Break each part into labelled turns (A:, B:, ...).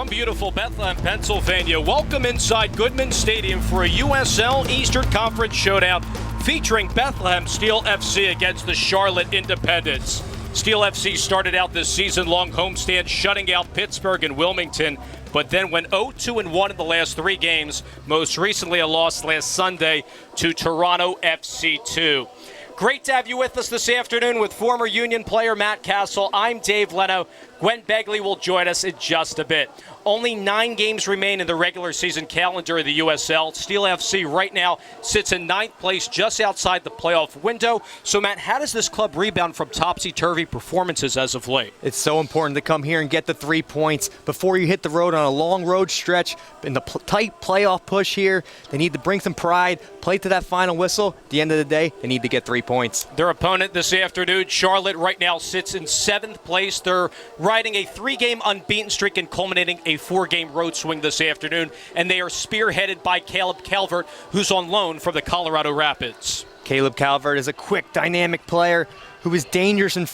A: From beautiful Bethlehem, Pennsylvania, welcome inside Goodman Stadium for a USL Eastern Conference showdown featuring Bethlehem Steel FC against the Charlotte Independents. Steel FC started out this season-long homestand shutting out Pittsburgh and Wilmington, but then went 0-2-1 in the last three games, most recently a loss last Sunday to Toronto FC 2. Great to have you with us this afternoon with former Union player Matt Castle. I'm Dave Leno. Gwen Begley will join us in just a bit. Only 9 games remain in the regular season calendar of the USL. Steel FC right now sits in 9th place just outside the playoff window. So, Matt, how does this club rebound from topsy-turvy performances as of late?
B: It's so important to come here and get the 3 points before you hit the road on a long road stretch. In the tight playoff push here, they need to bring some pride, play to that final whistle. At the end of the day, they need to get 3 points.
A: Their opponent this afternoon, Charlotte, right now sits in 7th place. They're riding a 3-game unbeaten streak and culminating a 4-game road swing this afternoon, and they are spearheaded by Caleb Calvert, who's on loan from the Colorado Rapids.
B: Caleb Calvert is a quick, dynamic player who is dangerous in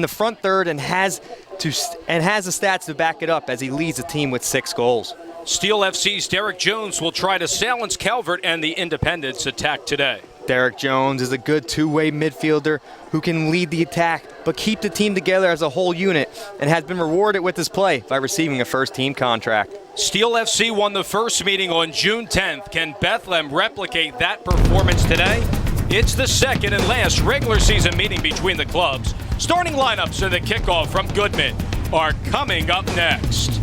B: the front third and has the stats to back it up as he leads the team with 6 goals.
A: Steel FC's Derek Jones will try to silence Calvert and the Independents' attack today.
B: Derek Jones is a good two-way midfielder who can lead the attack but keep the team together as a whole unit and has been rewarded with his play by receiving a first-team contract.
A: Steel FC won the first meeting on June 10th. Can Bethlehem replicate that performance today? It's the second and last regular season meeting between the clubs. Starting lineups and the kickoff from Goodman are coming up next.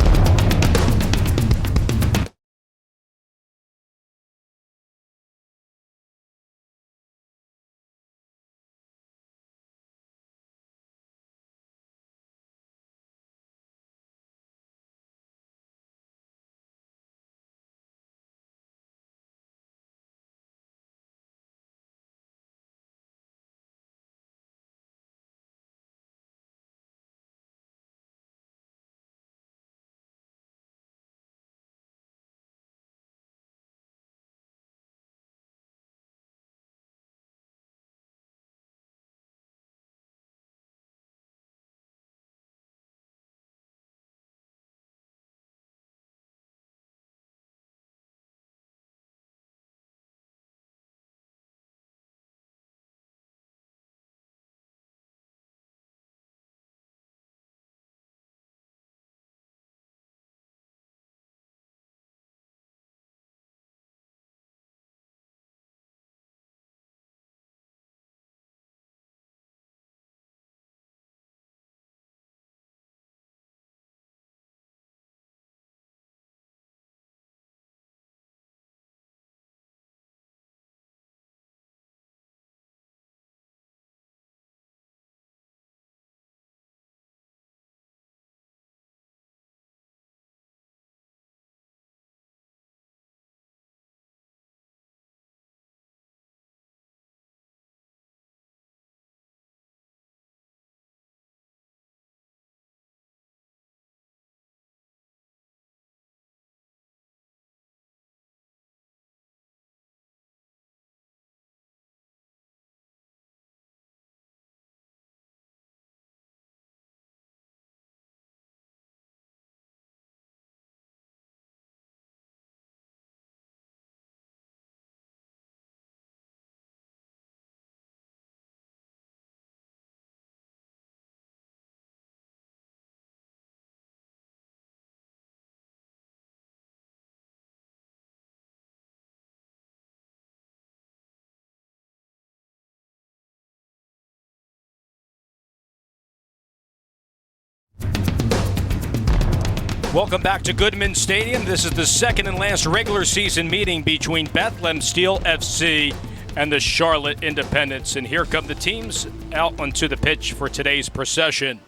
A: Welcome back to Goodman Stadium. This is the second and last regular season meeting between Bethlehem Steel FC and the Charlotte Independents. And here come the teams out onto the pitch for today's procession.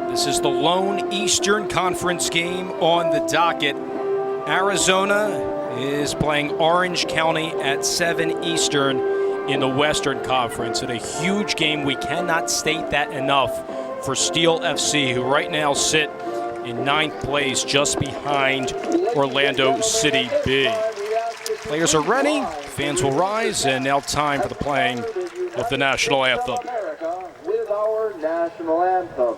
A: This is the lone Eastern Conference game on the docket. Arizona is playing Orange County at 7 Eastern in the Western Conference. And a huge game. We cannot state that enough for Steel FC, who right now sit in 9th place just behind Orlando City B. Players are ready. Fans will rise. And now time for the playing with the national anthem.
C: America with our national anthem.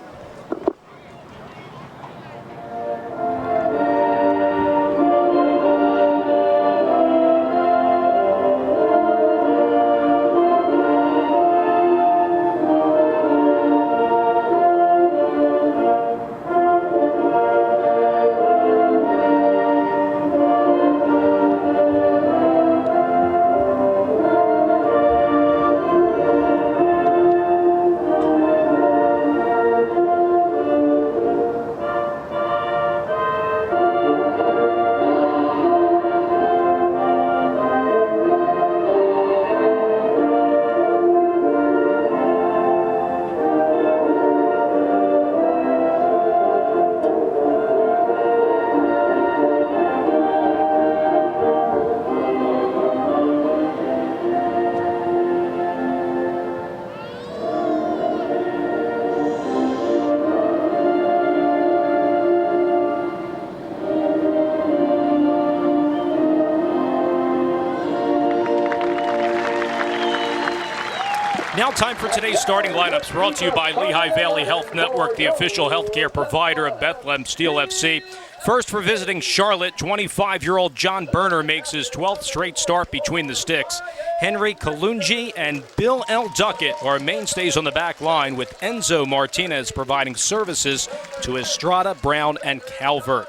A: Now time for today's starting lineups, brought to you by Lehigh Valley Health Network, the official healthcare provider of Bethlehem Steel FC. First for visiting Charlotte, 25-year-old John Berner makes his 12th straight start between the sticks. Henry Kalungi and Bill L. Duckett are mainstays on the back line, with Enzo Martinez providing services to Estrada, Brown, and Calvert.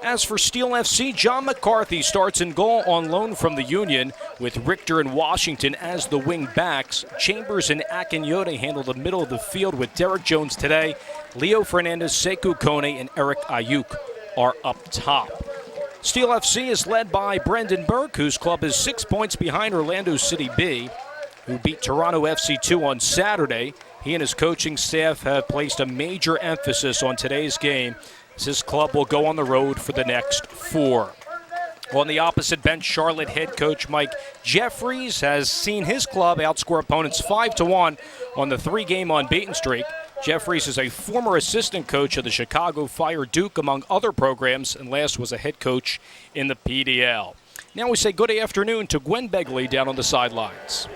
A: As for Steel FC, John McCarthy starts in goal on loan from the Union, with Richter and Washington as the wing backs. Chambers and Akinyote handle the middle of the field, with Derek Jones today. Leo Fernandez, Sekou Kone, and Eric Ayuk are up top. Steel FC is led by Brendan Burke, whose club is 6 points behind Orlando City B, who beat Toronto FC2 on Saturday. He and his coaching staff have placed a major emphasis on today's game, as his club will go on the road for the next 4. On the opposite bench, Charlotte head coach Mike Jeffries has seen his club outscore opponents 5-1 on the 3-game unbeaten streak. Jeffries is a former assistant coach of the Chicago Fire Duke, among other programs, and last was a head coach in the PDL. Now we say good afternoon to Gwen Begley down on the sidelines.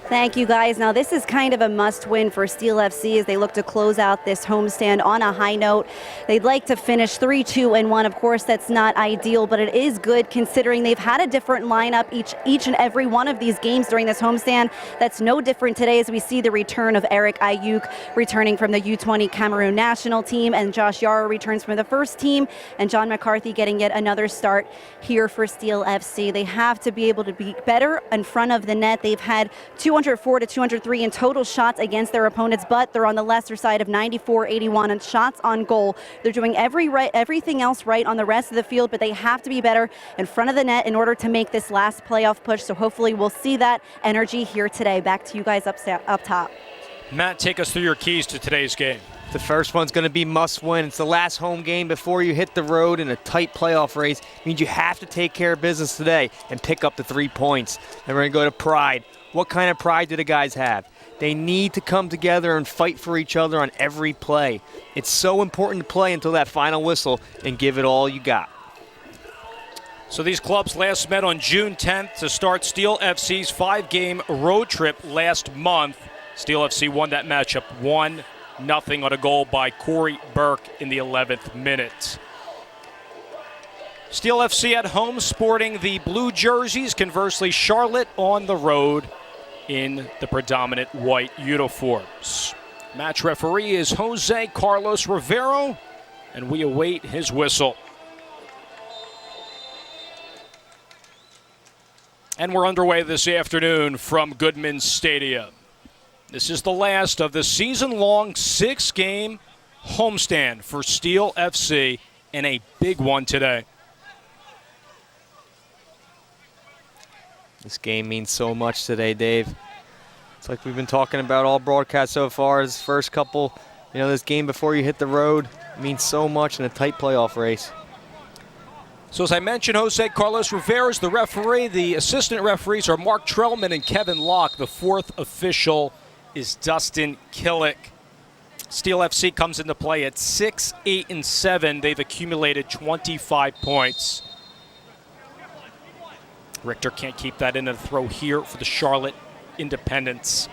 D: Thank you, guys. Now, this is kind of a must-win for Steel FC as they look to close out this homestand on a high note. They'd like to finish 3-2-1. Of course, that's not ideal, but it is good considering they've had a different lineup each and every one of these games during this homestand. That's no different today as we see the return of Eric Ayuk returning from the U20 Cameroon national team, and Josh Yaro returns from the first team, and John McCarthy getting yet another start here for Steel FC. They have to be able to be better in front of the net. They've had 204 to 203 in total shots against their opponents, but they're on the lesser side of 94-81 in shots on goal. They're doing everything else right on the rest of the field, but they have to be better in front of the net in order to make this last playoff push. So hopefully we'll see that energy here today. Back to you guys up top.
A: Matt, take us through your keys to today's game.
B: The first one's going to be must-win. It's the last home game before you hit the road in a tight playoff race. It means you have to take care of business today and pick up the 3 points. Then we're going to go to pride. What kind of pride do the guys have? They need to come together and fight for each other on every play. It's so important to play until that final whistle and give it all you got.
A: So these clubs last met on June 10th to start Steel FC's 5-game road trip last month. Steel FC won that matchup 1-0 on a goal by Corey Burke in the 11th minute. Steel FC at home sporting the blue jerseys. Conversely, Charlotte on the road in the predominant white uniforms. Match referee is Jose Carlos Rivero, and we await his whistle. And we're underway this afternoon from Goodman Stadium. This is the last of the season-long 6-game homestand for Steel FC, and a big one today.
B: This game means so much today, Dave. It's like we've been talking about all broadcast so far. This first couple, this game before you hit the road means so much in a tight playoff race.
A: So as I mentioned, Jose Carlos Rivera is the referee. The assistant referees are Mark Trellman and Kevin Locke. The fourth official is Dustin Killick. Steel FC comes into play at 6-8-7. They've accumulated 25 points. Richter can't keep that in, a throw here for the Charlotte Independence.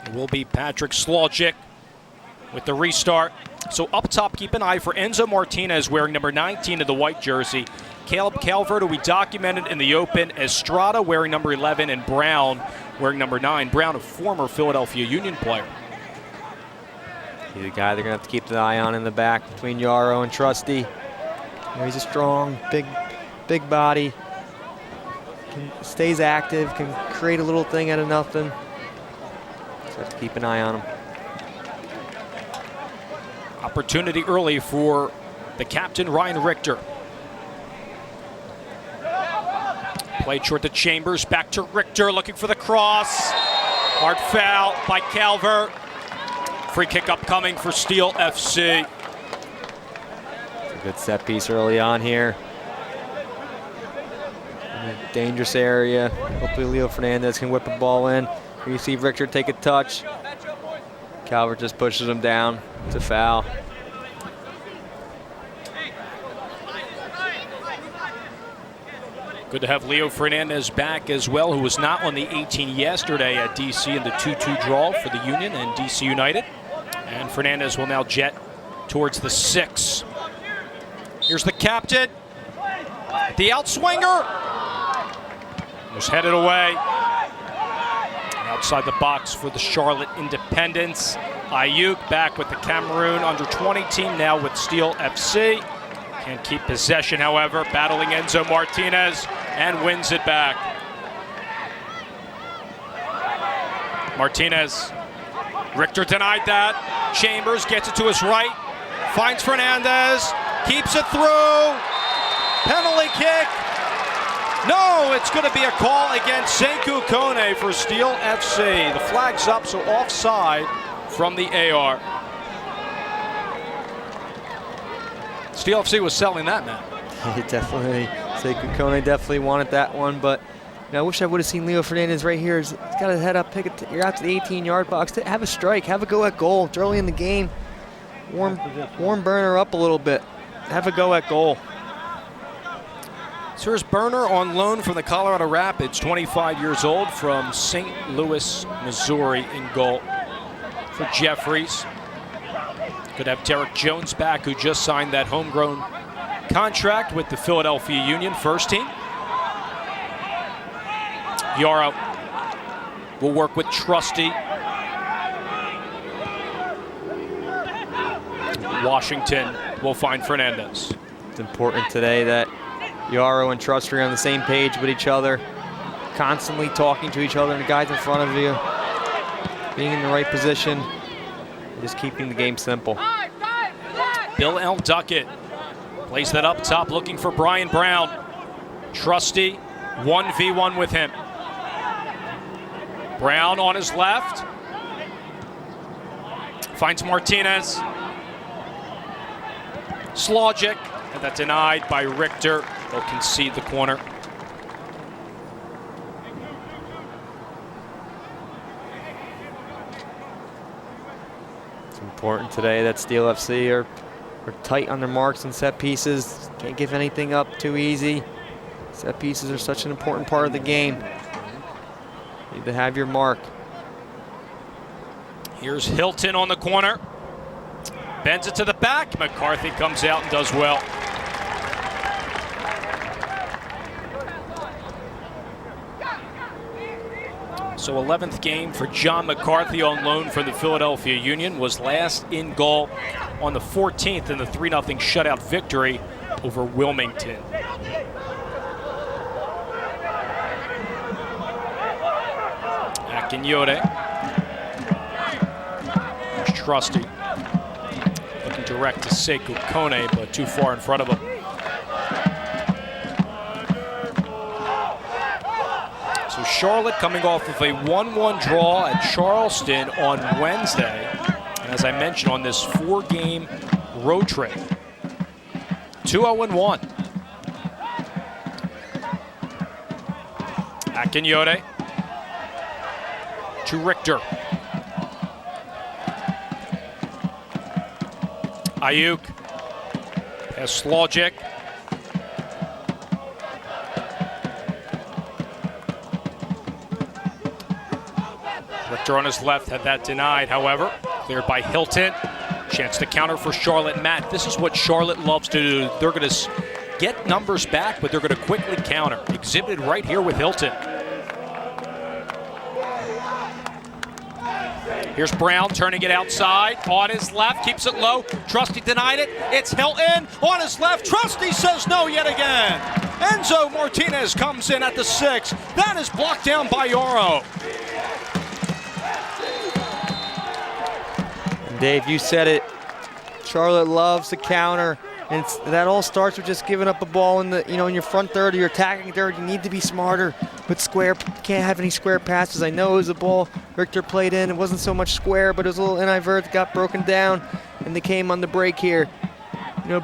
A: It will be Patrick Slogic with the restart. So up top, keep an eye for Enzo Martinez wearing number 19 of the white jersey. Caleb Calvert, who we documented in the open. Estrada wearing number 11, and Brown wearing number 9. Brown, a former Philadelphia Union player.
B: He's the guy they're going to have to keep the eye on in the back between Yarrow and Trusty. You know, he's a strong, big body. Stays active, can create a little thing out of nothing. So have to keep an eye on him.
A: Opportunity early for the captain, Ryan Richter. Played short to Chambers, back to Richter, looking for the cross. Hard foul by Calvert. Free kick upcoming for Steel FC.
B: It's a good set piece early on here. In a dangerous area. Hopefully Leo Fernandez can whip a ball in. Here you see Richter take a touch. Calvert just pushes him down. It's a foul.
A: Good to have Leo Fernandez back as well, who was not on the 18 yesterday at DC in the 2-2 draw for the Union and DC United. And Fernandez will now jet towards the 6. Here's the captain. The outswinger was headed away. Outside the box for the Charlotte Independence. Ayuk back with the Cameroon under-20 team, now with Steel FC. Can't keep possession, however, battling Enzo Martinez, and wins it back. Martinez. Richter denied that. Chambers gets it to his right. Finds Fernandez. Keeps it through. Penalty kick. No, it's going to be a call against Sekou Kone for Steel FC. The flag's up, so offside from the AR. Steel FC was selling that, man.
B: Definitely. Sekou Kone definitely wanted that one, but you know, I wish I would have seen Leo Fernandez right here. He's got his head up, pick it. You're out to the 18-yard box. Have a strike. Have a go at goal. It's early in the game. Warm Burner up a little bit. Have a go at goal.
A: So here's Burner on loan from the Colorado Rapids, 25 years old, from St. Louis, Missouri, in goal for Jeffries. Could have Derek Jones back, who just signed that homegrown contract with the Philadelphia Union first team. Yarrow will work with Trusty. Washington will find Fernandez.
B: It's important today that Yarrow and Trusty are on the same page with each other, constantly talking to each other, and the guys in front of you being in the right position, just keeping the game simple.
A: Bill L. Duckett plays that up top, looking for Brian Brown. Trusty, 1v1 with him. Brown on his left. Finds Martinez. Slogic, and that's denied by Richter. They'll concede the corner.
B: It's important today that Steel FC are tight on their marks and set pieces. Can't give anything up too easy. Set pieces are such an important part of the game. Need to have your mark.
A: Here's Hilton on the corner. Bends it to the back. McCarthy comes out and does well. So 11th game for John McCarthy on loan from the Philadelphia Union. Was last in goal on the 14th in the 3-0 shutout victory over Wilmington. Akinyode. Trusty. Looking direct to Sekou Kone, but too far in front of him. So Charlotte coming off of a 1-1 draw at Charleston on Wednesday. And as I mentioned, on this 4-game road trip. 2-0-1. Akinyode to Richter. Ayuk has Slogic. Richter on his left had that denied, however. Cleared by Hilton. Chance to counter for Charlotte. Matt, this is what Charlotte loves to do. They're going to get numbers back, but they're going to quickly counter. Exhibited right here with Hilton. Here's Brown turning it outside on his left, keeps it low. Trusty denied it. It's Hilton on his left. Trusty says no yet again. Enzo Martinez comes in at the 6. That is blocked down by Yaro.
B: Dave, you said it. Charlotte loves to counter, and that all starts with just giving up a ball in the, in your front third or your attacking third. You need to be smarter with square. Can't have any square passes. I know it was a ball Richter played in. It wasn't so much square, but it was a little invert that got broken down, and they came on the break here.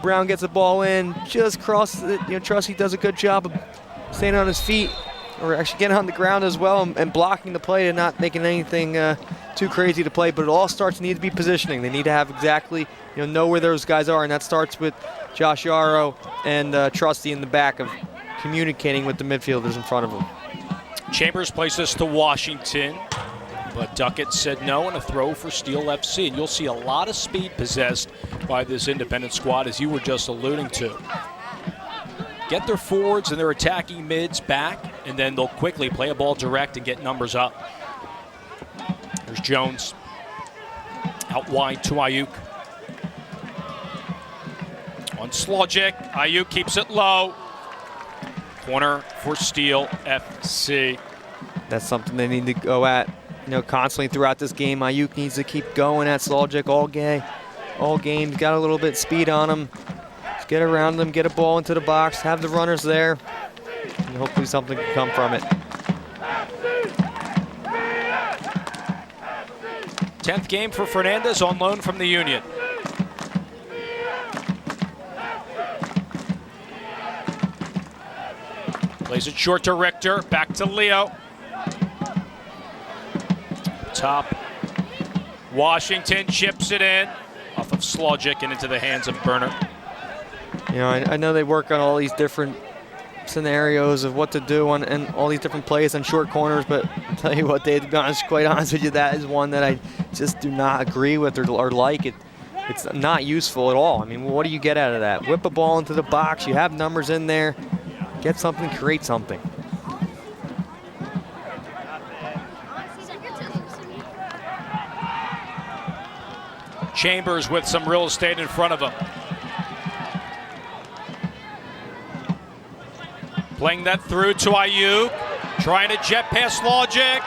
B: Brown gets the ball in, just crosses it. Trusty does a good job of staying on his feet, or actually getting on the ground as well, and blocking the play and not making anything too crazy to play. But it all starts need to be positioning. They need to have exactly, know where those guys are, and that starts with Josh Yaro and Trusty in the back of communicating with the midfielders in front of them.
A: Chambers places to Washington, but Duckett said no, and a throw for Steel FC. And you'll see a lot of speed possessed by this independent squad, as you were just alluding to. Get their forwards and their attacking mids back, and then they'll quickly play a ball direct and get numbers up. There's Jones. Out wide to Ayuk. On Slogic, Ayuk keeps it low. Corner for Steel FC.
B: That's something they need to go at, constantly throughout this game. Ayuk needs to keep going at Slogic all game. Got a little bit of speed on him. Just get around them, get a ball into the box, have the runners there, and hopefully something can come from it.
A: 10th game for Fernandez on loan from the Union. Plays it short to Richter, back to Leo. Top. Washington chips it in off of Slogic and into the hands of Burner.
B: I know they work on all these different scenarios of what to do and all these different plays on short corners, but I'll tell you what, Dave, to be honest, quite honest with you, that is one that I just do not agree with or like. It's not useful at all. I mean, what do you get out of that? Whip a ball into the box, you have numbers in there, get something, create something.
A: Chambers with some real estate in front of him. Playing that through to Ayuk. Trying to jet past Logic.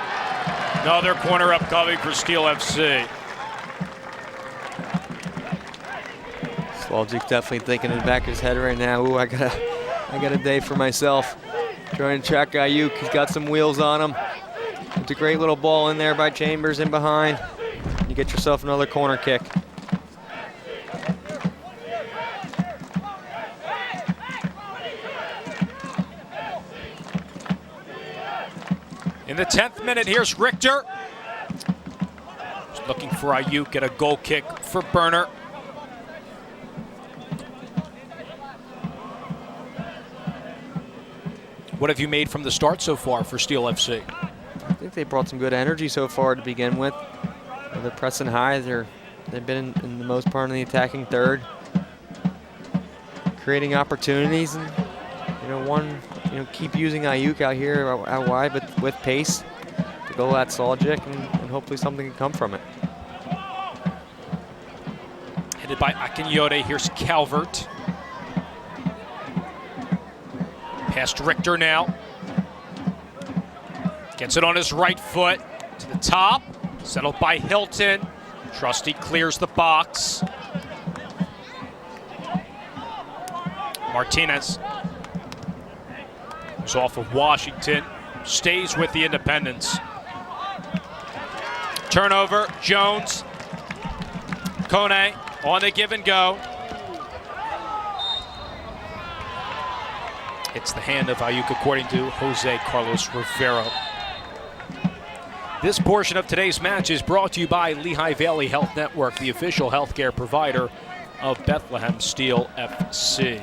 A: Another corner upcoming for Steel FC.
B: Slogic's definitely thinking in the back of his head right now, ooh, I got a day for myself. Trying to track Ayuk. He's got some wheels on him. It's a great little ball in there by Chambers in behind. You get yourself another corner kick.
A: In the 10th minute, here's Richter. Just looking for Ayuk at a goal kick for Burner. What have you made from the start so far for Steel FC?
B: I think they brought some good energy so far to begin with. They're pressing high. They've been in the most part in the attacking third, creating opportunities, and keep using Ayuk out here out wide, but with pace to go at Slogic, and hopefully something can come from it.
A: Headed by Akinyode, here's Calvert. Past Richter now. Gets it on his right foot to the top. Settled by Hilton. Trusty clears the box. Martinez is off of Washington. Stays with the Independents. Turnover, Jones. Kone on the give and go. It's the hand of Ayuk according to Jose Carlos Rivero. This portion of today's match is brought to you by Lehigh Valley Health Network, the official healthcare provider of Bethlehem Steel FC.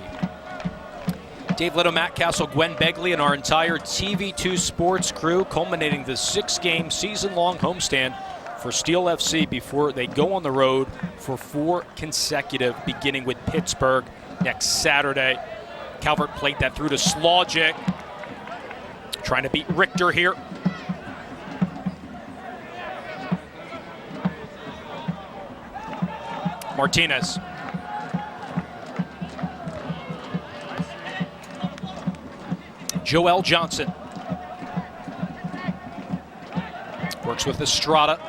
A: Dave Little, Matt Castle, Gwen Begley, and our entire TV2 Sports crew, culminating the 6-game season-long homestand for Steel FC before they go on the road for 4 consecutive, beginning with Pittsburgh next Saturday. Calvert played that through to Slogic, trying to beat Richter here. Martinez. Joel Johnson. Works with Estrada.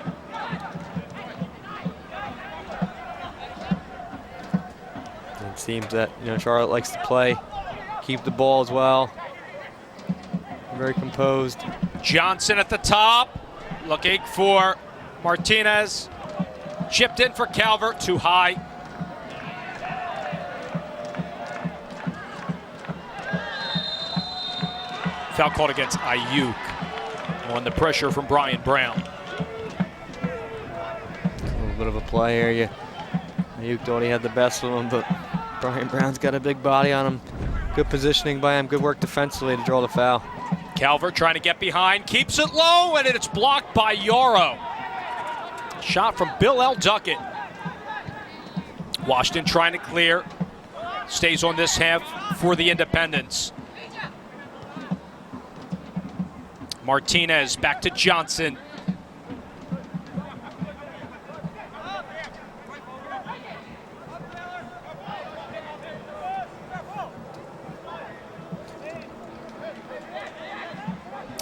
B: It seems that, Charlotte likes to play, keep the ball as well. Very composed.
A: Johnson at the top, looking for Martinez. Chipped in for Calvert, too high. Foul called against Ayuk on the pressure from Brian Brown.
B: A little bit of a play here. Ayuk thought he had the best of him, but Brian Brown's got a big body on him. Good positioning by him, good work defensively to draw the foul.
A: Calvert trying to get behind, keeps it low, and it's blocked by Yarrow. Shot from Bill L. Duckett. Washington trying to clear. Stays on this half for the Independents. Martinez back to Johnson.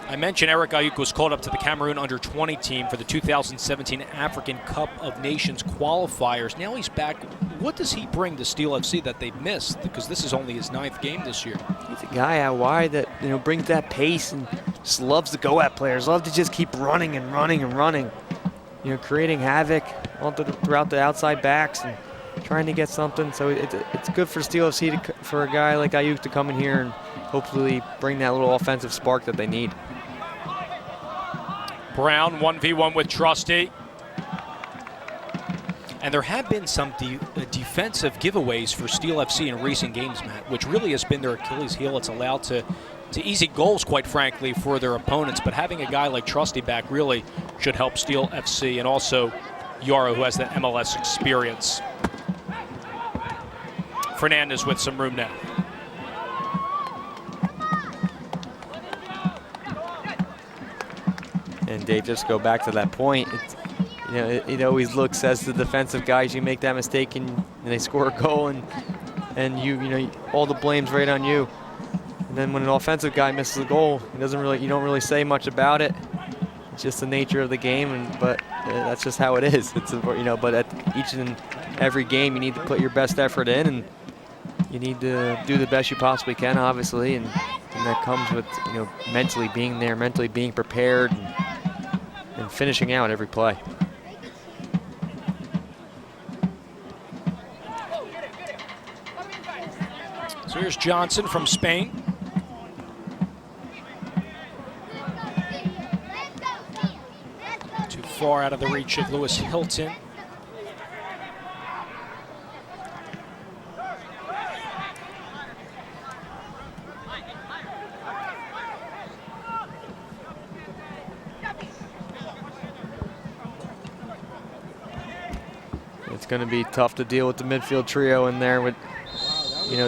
A: I mentioned Eric Ayuk was called up to the Cameroon under-20 team for the 2017 African Cup of Nations qualifiers. Now he's back. What does he bring to Steel FC that they've missed? Because this is only his 9th game this year.
B: He's a guy out wide that brings that pace and just loves to go at players. Love to just keep running and running and running. Creating havoc all throughout the outside backs and trying to get something. So it's good for Steel FC for a guy like Ayuk to come in here and hopefully bring that little offensive spark that they need.
A: Brown 1v1 with Trusty. And there have been some defensive giveaways for Steel FC in recent games, Matt, which really has been their Achilles heel. It's allowed to easy goals, quite frankly, for their opponents. But having a guy like Trusty back really should help Steel FC, and also Yarrow, who has that MLS experience. Fernandez with some room now.
B: And Dave, just go back to that point. It always looks as the defensive guys, you make that mistake and they score a goal, and you all the blame's right on you. And then when an offensive guy misses a goal, you don't really say much about it. It's just the nature of the game, but that's just how it is. But at each and every game, you need to put your best effort in, and you need to do the best you possibly can, obviously, and that comes with mentally being there, mentally being prepared, and finishing out every play.
A: So here's Johnson from Spain. Too far out of the reach of Lewis Hilton.
B: It's going to be tough to deal with the midfield trio in there with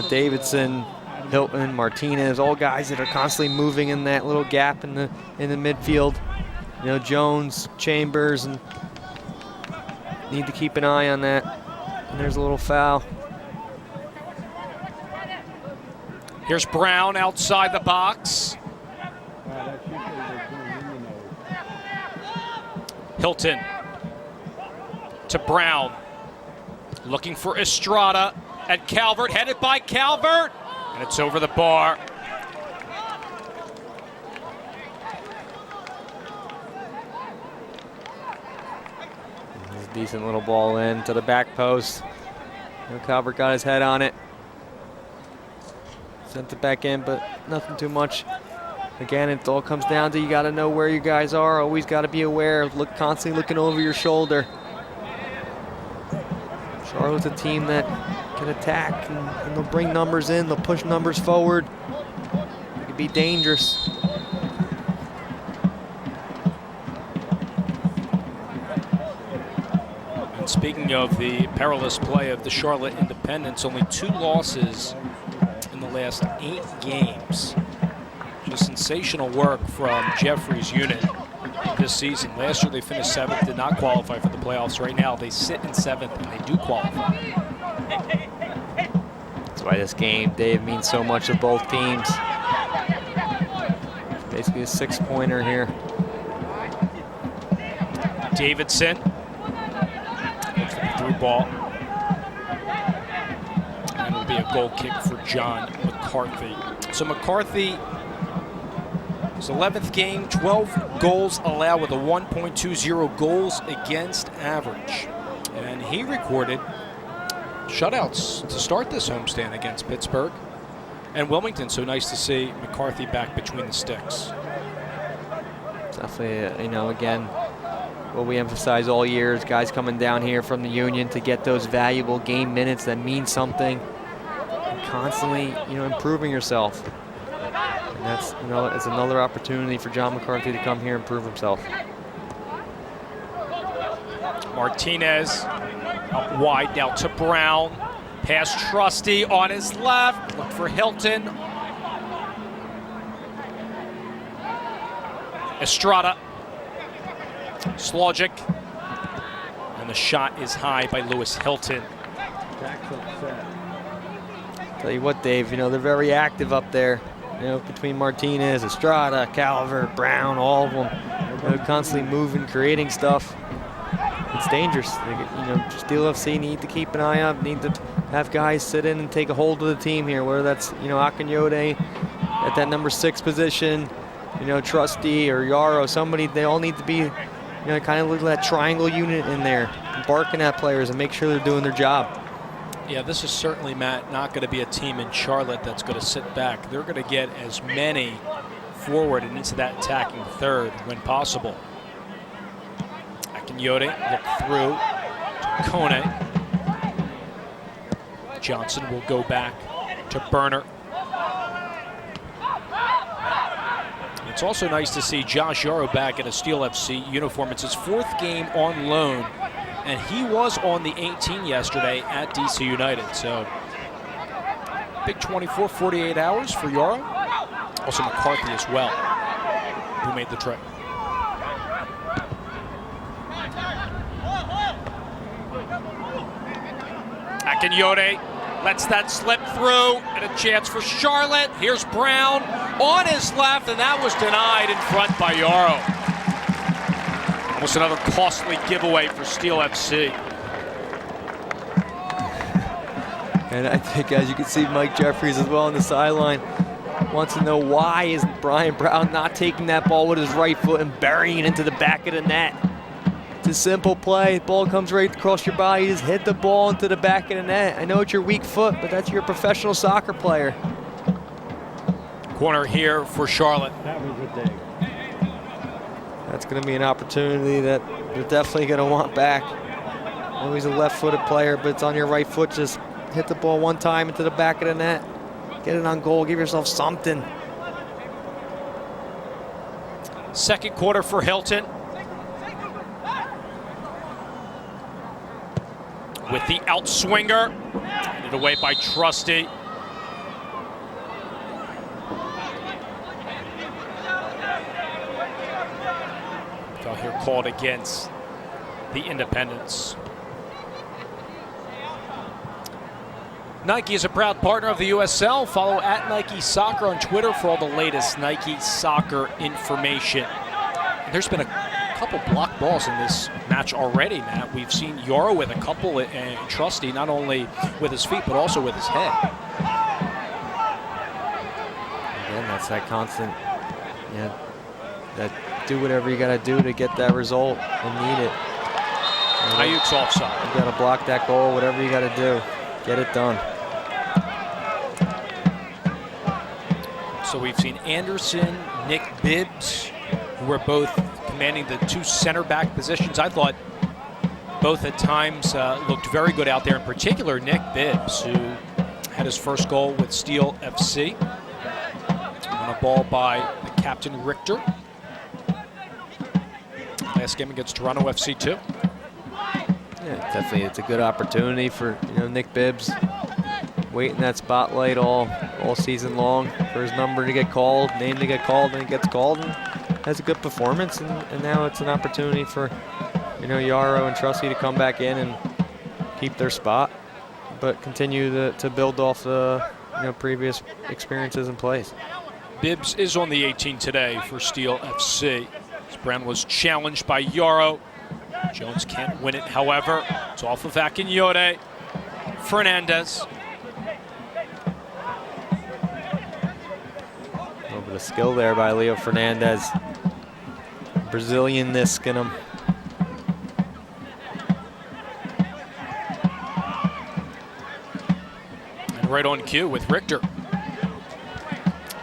B: Davidson, Hilton, Martinez, all guys that are constantly moving in that little gap in the midfield. Jones, Chambers, and need to keep an eye on that. And there's a little foul.
A: Here's Brown outside the box. Hilton to Brown. Looking for Estrada at Calvert, headed by Calvert, and it's over the bar.
B: A decent little ball in to the back post. Calvert got his head on it. Sent it back in, but nothing too much. Again, it all comes down to you got to know where your guys are. Always got to be aware. Constantly looking over your shoulder. Charlotte's a team that can attack, and they'll bring numbers in, they'll push numbers forward. It could be dangerous.
A: And speaking of the perilous play of the Charlotte Independents, only 2 losses in the last 8 games. Just sensational work from Jeffrey's unit this season. Last year they finished 7th, did not qualify for the playoffs. Right now they sit in 7th and they do qualify.
B: That's why this game, Dave, means so much to both teams. It's basically a 6-pointer here.
A: Davidson looks for the through ball. And it'll be a goal kick for John McCarthy. So McCarthy, his 11th game, 12 goals allowed with a 1.20 goals against average. And he recorded shutouts to start this homestand against Pittsburgh and Wilmington. So nice to see McCarthy back between the sticks.
B: Definitely, again, what we emphasize all year is guys coming down here from the Union to get those valuable game minutes that mean something. And constantly, improving yourself. And that's, it's another opportunity for John McCarthy to come here and prove himself.
A: Martinez out wide now to Brown. Pass Trusty on his left. Look for Hilton. Estrada. Slogic. And the shot is high by Lewis Hilton.
B: Tell you what, Dave, they're very active up there. Between Martinez, Estrada, Calvert, Brown, all of them, constantly moving, creating stuff. It's dangerous. Steel FC need to keep an eye out, need to have guys sit in and take a hold of the team here, whether that's, Akanyode at that number 6 position, Trusty or Yarrow, somebody, they all need to be, kind of look at that triangle unit in there, barking at players and make sure they're doing their job.
A: Yeah, this is certainly, Matt, not going to be a team in Charlotte that's going to sit back. They're going to get as many forward and into that attacking third when possible. Akanyode look through to Kone. Johnson will go back to Burner. It's also nice to see Josh Yarrow back in a Steel FC uniform. It's his 4th game on loan, and he was on the 18 yesterday at DC United. So big 24, 48 hours for Yarrow. Also McCarthy as well, who made the trip. Akanyode lets that slip through, and a chance for Charlotte. Here's Brown on his left, and that was denied in front by Yarrow. Almost another costly giveaway for Steel FC.
B: And I think, as you can see, Mike Jeffries as well on the sideline wants to know why is Brian Brown not taking that ball with his right foot and burying it into the back of the net. It's a simple play. The ball comes right across your body. You just hit the ball into the back of the net. I know it's your weak foot, but that's your professional soccer player.
A: Corner here for Charlotte.
E: That was a dig.
B: That's going to be an opportunity that they're definitely going to want back. I know he's a left-footed player, but it's on your right foot. Just hit the ball one time into the back of the net. Get it on goal. Give yourself something.
A: Second quarter for Hilton. With the outswinger. Handed away by Trusty. Foul here called against the Independents. Nike is a proud partner of the USL. Follow at Nike Soccer on Twitter for all the latest Nike soccer information. And there's been a couple blocked balls in this match already, Matt. We've seen Yarrow with a couple, and Trusty not only with his feet but also with his head.
B: Again, that's that constant, that do whatever you got to do to get that result and need it.
A: Ayuk's offside.
B: You got to block that goal, whatever you got to do, get it done.
A: So we've seen Anderson, Nick Bibbs, who were both commanding the 2 center back positions. I thought both at times looked very good out there. In particular, Nick Bibbs, who had his first goal with Steel FC. On a ball by the captain, Richter. Last game against Toronto FC too.
B: Yeah, definitely, it's a good opportunity for Nick Bibbs, waiting that spotlight all season long for his number to get called, name to get called, and he gets called and has a good performance, and now it's an opportunity for Yarrow and Trusty to come back in and keep their spot, but continue to build off the previous experiences and plays.
A: Bibbs is on the 18 today for Steel FC. Brown was challenged by Yarrow. Jones can't win it, however. It's off of Akinyode. Fernandez.
B: A little bit of skill there by Leo Fernandez. Brazilian-ness in him.
A: And right on cue with Richter.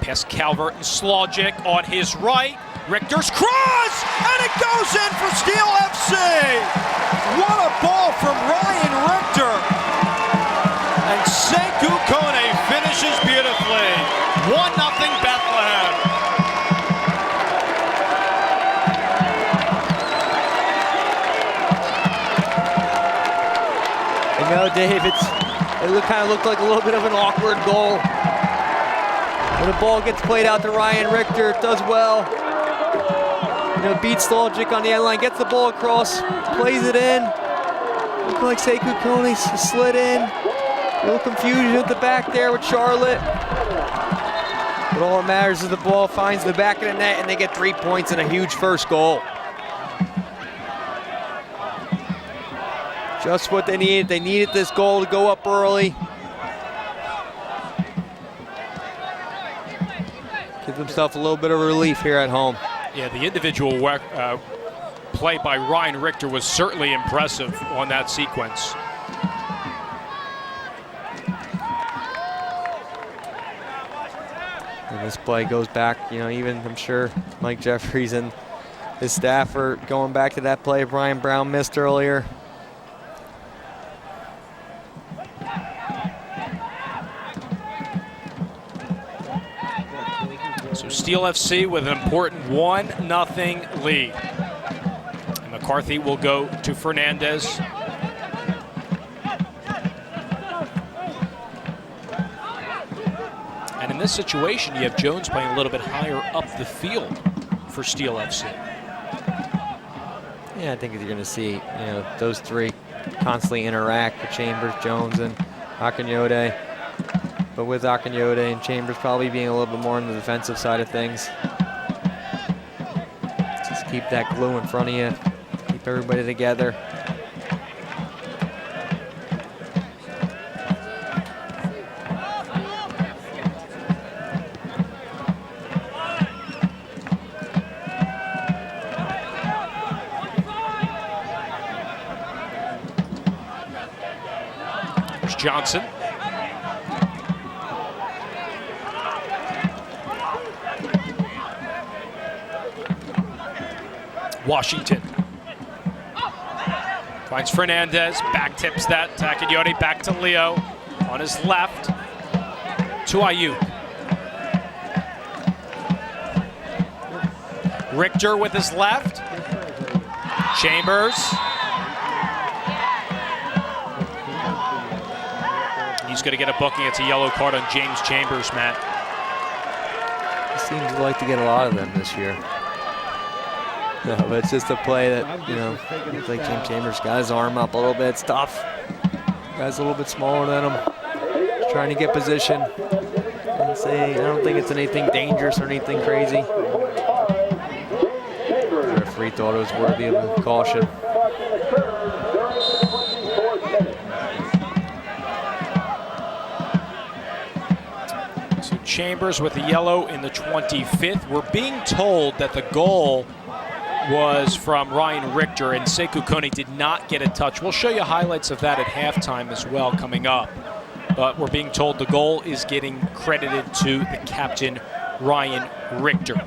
A: Past Calvert and Slogic on his right. Richter's cross, and it goes in for Steel FC. What a ball from Ryan Richter. And Sekou Kone finishes beautifully. 1-0 Bethlehem.
B: Dave, it kind of looked like a little bit of an awkward goal. When the ball gets played out to Ryan Richter, it does well. Beats Slogic on the end line, gets the ball across, plays it in. Looked like Sekou Kone slid in. A little confusion at the back there with Charlotte. But all that matters is the ball finds the back of the net and they get 3 points and a huge first goal. Just what they needed. They needed this goal to go up early. Give themselves a little bit of relief here at home.
A: Yeah, the individual play by Ryan Richter was certainly impressive on that sequence.
B: And this play goes back, even I'm sure Mike Jeffries and his staff are going back to that play Brian Brown missed earlier.
A: So Steel FC with an important 1-0 lead. And McCarthy will go to Fernandez. And in this situation, you have Jones playing a little bit higher up the field for Steel FC.
B: Yeah, I think you're going to see, those three constantly interact with Chambers, Jones, and Akinyode. But with Akinyode and Chambers probably being a little bit more on the defensive side of things. Just keep that glue in front of you. Keep everybody together.
A: There's Johnson. Washington finds Fernandez, back tips that, Akinyode back to Leo, on his left, to Ayuk. Richter with his left, Chambers. He's going to get a booking. It's a yellow card on James Chambers, Matt.
B: He seems to like to get a lot of them this year. No, but it's just a play that, looks like James Chambers got his arm up a little bit. It's tough. Guy's a little bit smaller than him. He's trying to get position. And say, I don't think it's anything dangerous or anything crazy. The referee thought it was worthy of a caution.
A: So Chambers with the yellow in the 25th. We're being told that the goal was from Ryan Richter, and Sekou Kone did not get a touch. We'll show you highlights of that at halftime as well coming up. But we're being told the goal is getting credited to the captain, Ryan Richter.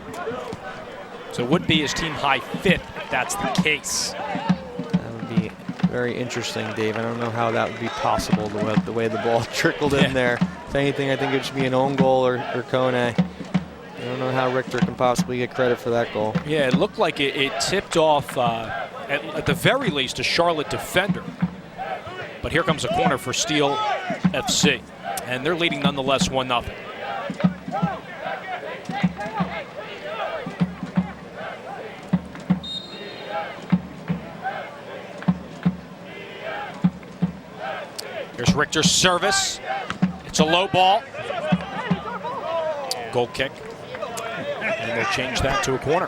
A: So it would be his team high 5th if that's the case.
B: That would be Very interesting, Dave. I don't know how that would be possible, the way the ball trickled in there. If anything, I think it should be an own goal or Kone. I don't know how Richter can possibly get credit for that goal.
A: Yeah, it looked like it tipped off, at the very least, a Charlotte defender. But here comes a corner for Steel FC. And they're leading nonetheless 1-0. Here's Richter's service. It's a low ball. Goal kick. And they'll change that to a corner.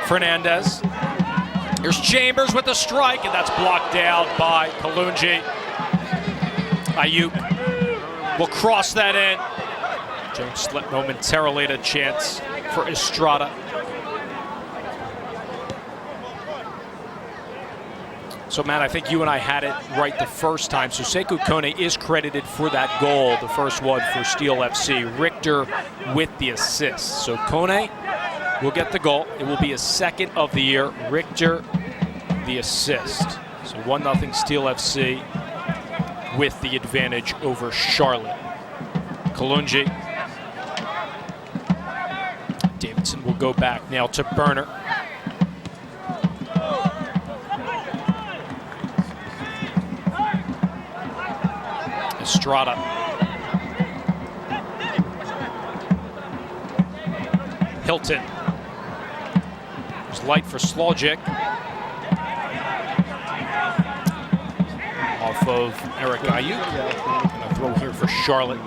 A: Fernandez. Here's Chambers with the strike, and that's blocked down by Kalungi. Ayuk will cross that in. Jones slipped momentarily at a chance for Estrada. So, Matt, I think you and I had it right the first time. So Sekou Kone is credited for that goal, the first one for Steel FC. Richter with the assist. So Kone will get the goal. It will be his second of the year. Richter, the assist. So 1-0 Steel FC with the advantage over Charlotte. Kalungi. Davidson will go back now to Burner. Estrada. Hilton. There's light for Slogic. Off of Eric Ayuk. And a throw here for Charlotte.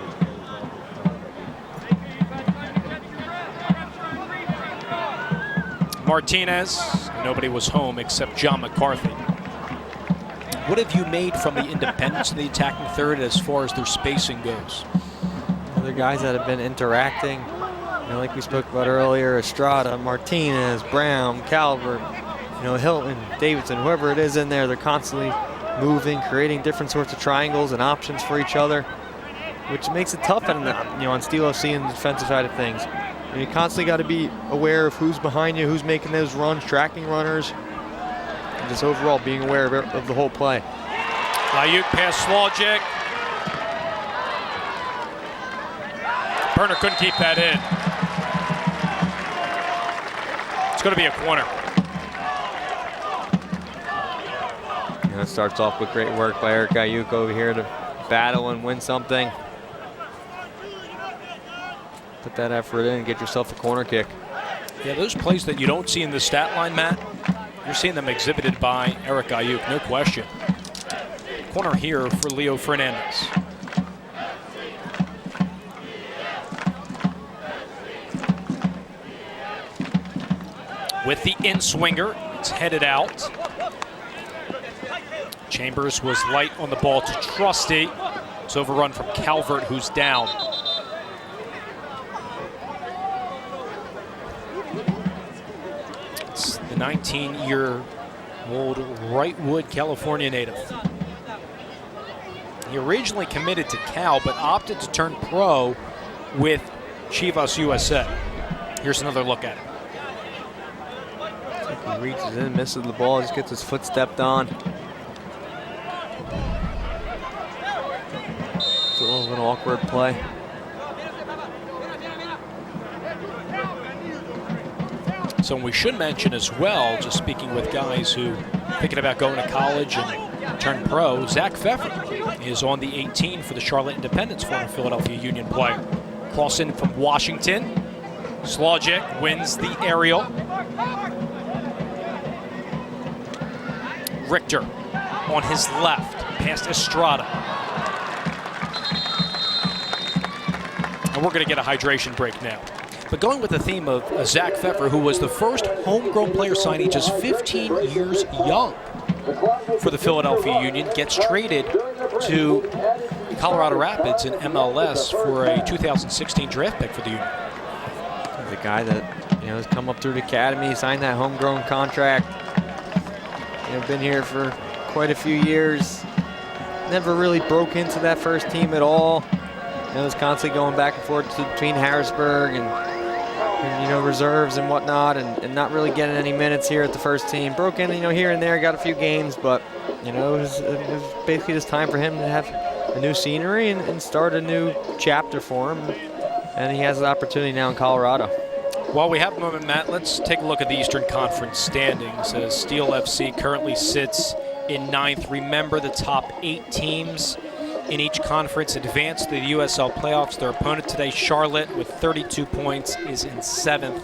A: Martinez. Nobody was home except John McCarthy. What have you made from the independents in the attacking third as far as their spacing goes?
B: Other guys that have been interacting, like we spoke about earlier, Estrada, Martinez, Brown, Calvert, Hilton, Davidson, whoever it is in there, they're constantly moving, creating different sorts of triangles and options for each other, which makes it tough on Steel FC and the defensive side of things. You constantly got to be aware of who's behind you, who's making those runs, tracking runners, and just overall being aware of the whole play.
A: Ayuk past Slogic. Burner couldn't keep that in. It's going to be a corner.
B: And it starts off with great work by Eric Ayuk over here to battle and win something. Put that effort in and get yourself a corner kick.
A: Yeah, those plays that you don't see in the stat line, Matt, you're seeing them exhibited by Eric Ayuk, no question. Corner here for Leo Fernandez. With the in-swinger, it's headed out. Chambers was light on the ball to Trusty. It's overrun from Calvert, who's down. It's the 19-year-old Wrightwood, California native. He originally committed to Cal, but opted to turn pro with Chivas USA. Here's another look at it.
B: He reaches in, misses the ball, just gets his foot stepped on. It's a little bit of an awkward play.
A: So we should mention as well, just speaking with guys who thinking about going to college and turn pro, Zach Pfeffer is on the 18 for the Charlotte Independents, former Philadelphia Union player. Cross in from Washington. Slogic wins the aerial. Richter on his left, past Estrada. And we're going to get a hydration break now. But going with the theme of Zach Pfeffer, who was the first homegrown player signee just 15 years young for the Philadelphia Union, gets traded to Colorado Rapids in MLS for a 2016 draft pick for the Union.
B: The guy that has come up through the academy, signed that homegrown contract. Been here for quite a few years. Never really broke into that first team at all. Was constantly going back and forth between Harrisburg and reserves and whatnot, and not really getting any minutes here at the first team. Broke in, here and there, got a few games, but it was basically just time for him to have a new scenery and start a new chapter for him. And he has the opportunity now in Colorado.
A: While we have a moment, Matt, let's take a look at the Eastern Conference standings as Steel FC currently sits in 9th. Remember, the top 8 teams in each conference advance to the USL playoffs. Their opponent today, Charlotte, with 32 points, is in 7th.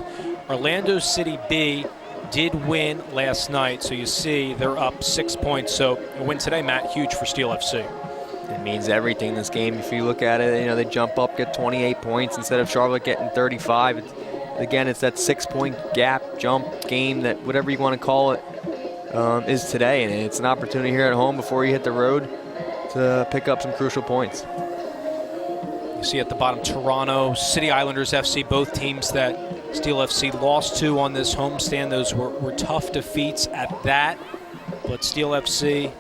A: Orlando City B did win last night, so you see they're up 6 points. So a win today, Matt, huge for Steel FC.
B: It means everything in this game. If you look at it, they jump up, get 28 points instead of Charlotte getting 35. Again, it's that 6-point gap jump game, that whatever you want to call it, is today. And it's an opportunity here at home before you hit the road to pick up some crucial points.
A: You see at the bottom, Toronto, City Islanders FC, both teams that Steel FC lost to on this homestand. Those were tough defeats at that. But Steel FC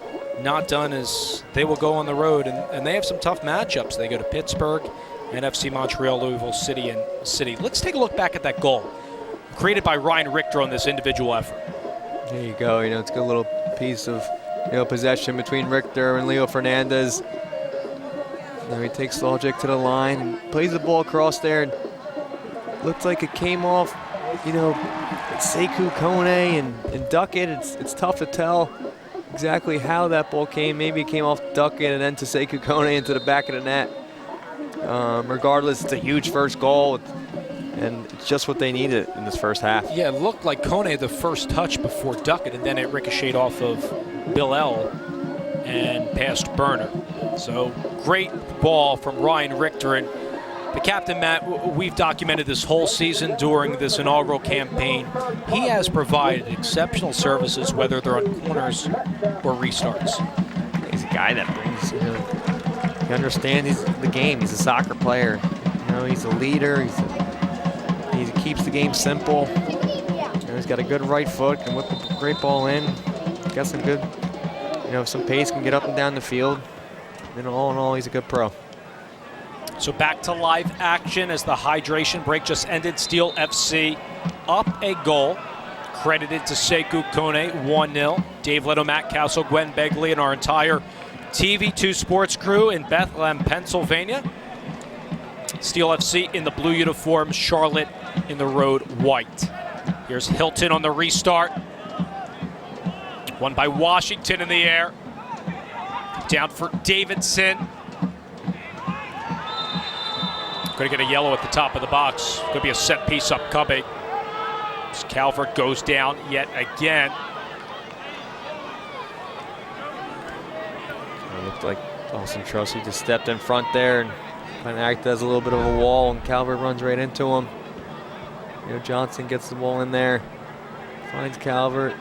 A: not done, as they will go on the road, and they have some tough matchups. They go to Pittsburgh and FC Montreal, Louisville City, and City. Let's take a look back at that goal created by Ryan Richter on this individual effort.
B: There you go. It's a good little piece of possession between Richter and Leo Fernandez. He takes Logic to the line and plays the ball across there. And looks like it came off, Sekou Kone and Duckett. It's tough to tell exactly how that ball came. Maybe it came off Duckett and then to Sekou Kone into the back of the net. Regardless, it's a huge first goal, and it's just what they needed in this first half.
A: Yeah, it looked like Kone had the first touch before Duckett, and then it ricocheted off of Bill L and past Burner. So great ball from Ryan Richter. And the captain, Matt, we've documented this whole season during this inaugural campaign. He has provided exceptional services, whether they're on corners or restarts.
B: He's a guy that brings, he understands the game. He's a soccer player. He's a leader. He keeps the game simple. He's got a good right foot, can whip a great ball in. Got some good, some pace, can get up and down the field. And all in all, he's a good pro.
A: So back to live action as the hydration break just ended. Steel FC up a goal. Credited to Sekou Kone, 1-0. Dave Leto, Matt Castle, Gwen Begley, and our entire TV2 Sports crew in Bethlehem, Pennsylvania. Steel FC in the blue uniforms, Charlotte in the road white. Here's Hilton on the restart. Won by Washington in the air. Down for Davidson. Going to get a yellow at the top of the box. Going to be a set piece upcoming. Calvert goes down yet again.
B: It looked like Austin Trusty just stepped in front there and kind of acted as a little bit of a wall, and Calvert runs right into him. Johnson gets the ball in there, finds Calvert,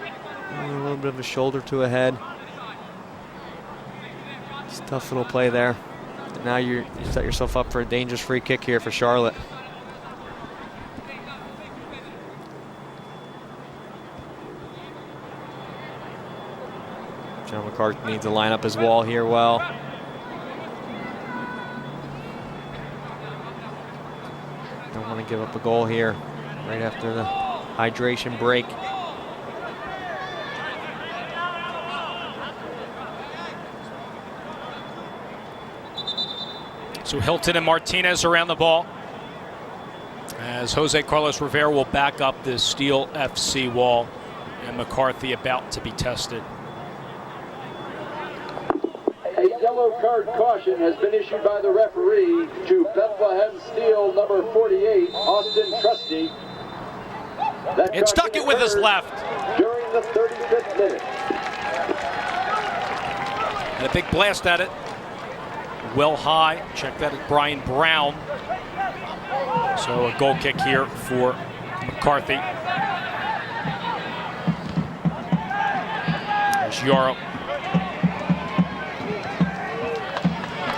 B: a little bit of a shoulder to a head. It's a tough little play there. And now you set yourself up for a dangerous free kick here for Charlotte. John McCarthy needs to line up his wall here well. Don't want to give up a goal here right after the hydration break.
A: So Hilton and Martinez around the ball, as Jose Carlos Rivera will back up this Steel FC wall, and McCarthy about to be tested.
C: A yellow card caution has been issued by the referee to Bethlehem Steel number 48, Austin Trusty.
A: And stuck it with his left.
C: During the 35th minute.
A: And a big blast at it. Well high. Check that at Brian Brown. So a goal kick here for McCarthy. There's Yarrow.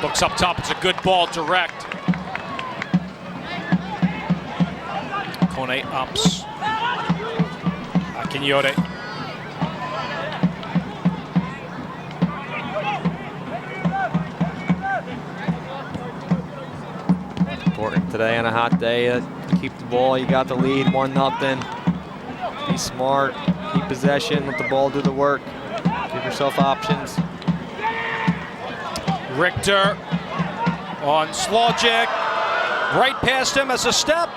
A: Looks up top, it's a good ball, direct. Kone ups. Akinyode.
B: Important today on a hot day to keep the ball. You got the lead, 1-0. Be smart, keep possession, let the ball do the work. Give yourself options.
A: Richter on Slogic. Right past him as a step.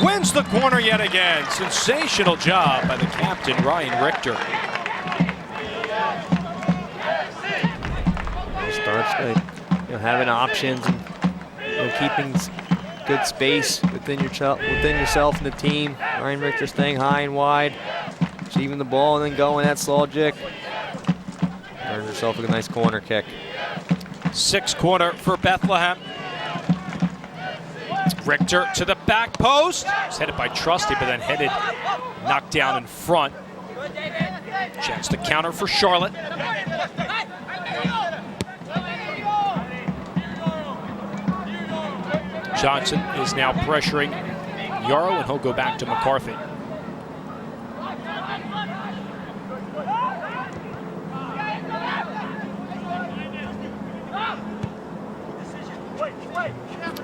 A: Wins the corner yet again. Sensational job by the captain, Ryan Richter.
B: Starts having options and keeping good space within yourself and the team. Ryan Richter staying high and wide, achieving the ball and then going at Slogic. Earns yourself a nice corner kick.
A: 6th corner for Bethlehem. Richter to the back post. It's headed by Trusty, but then headed, knocked down in front. Chance to counter for Charlotte. Johnson is now pressuring Yarrow, and he'll go back to McCarthy.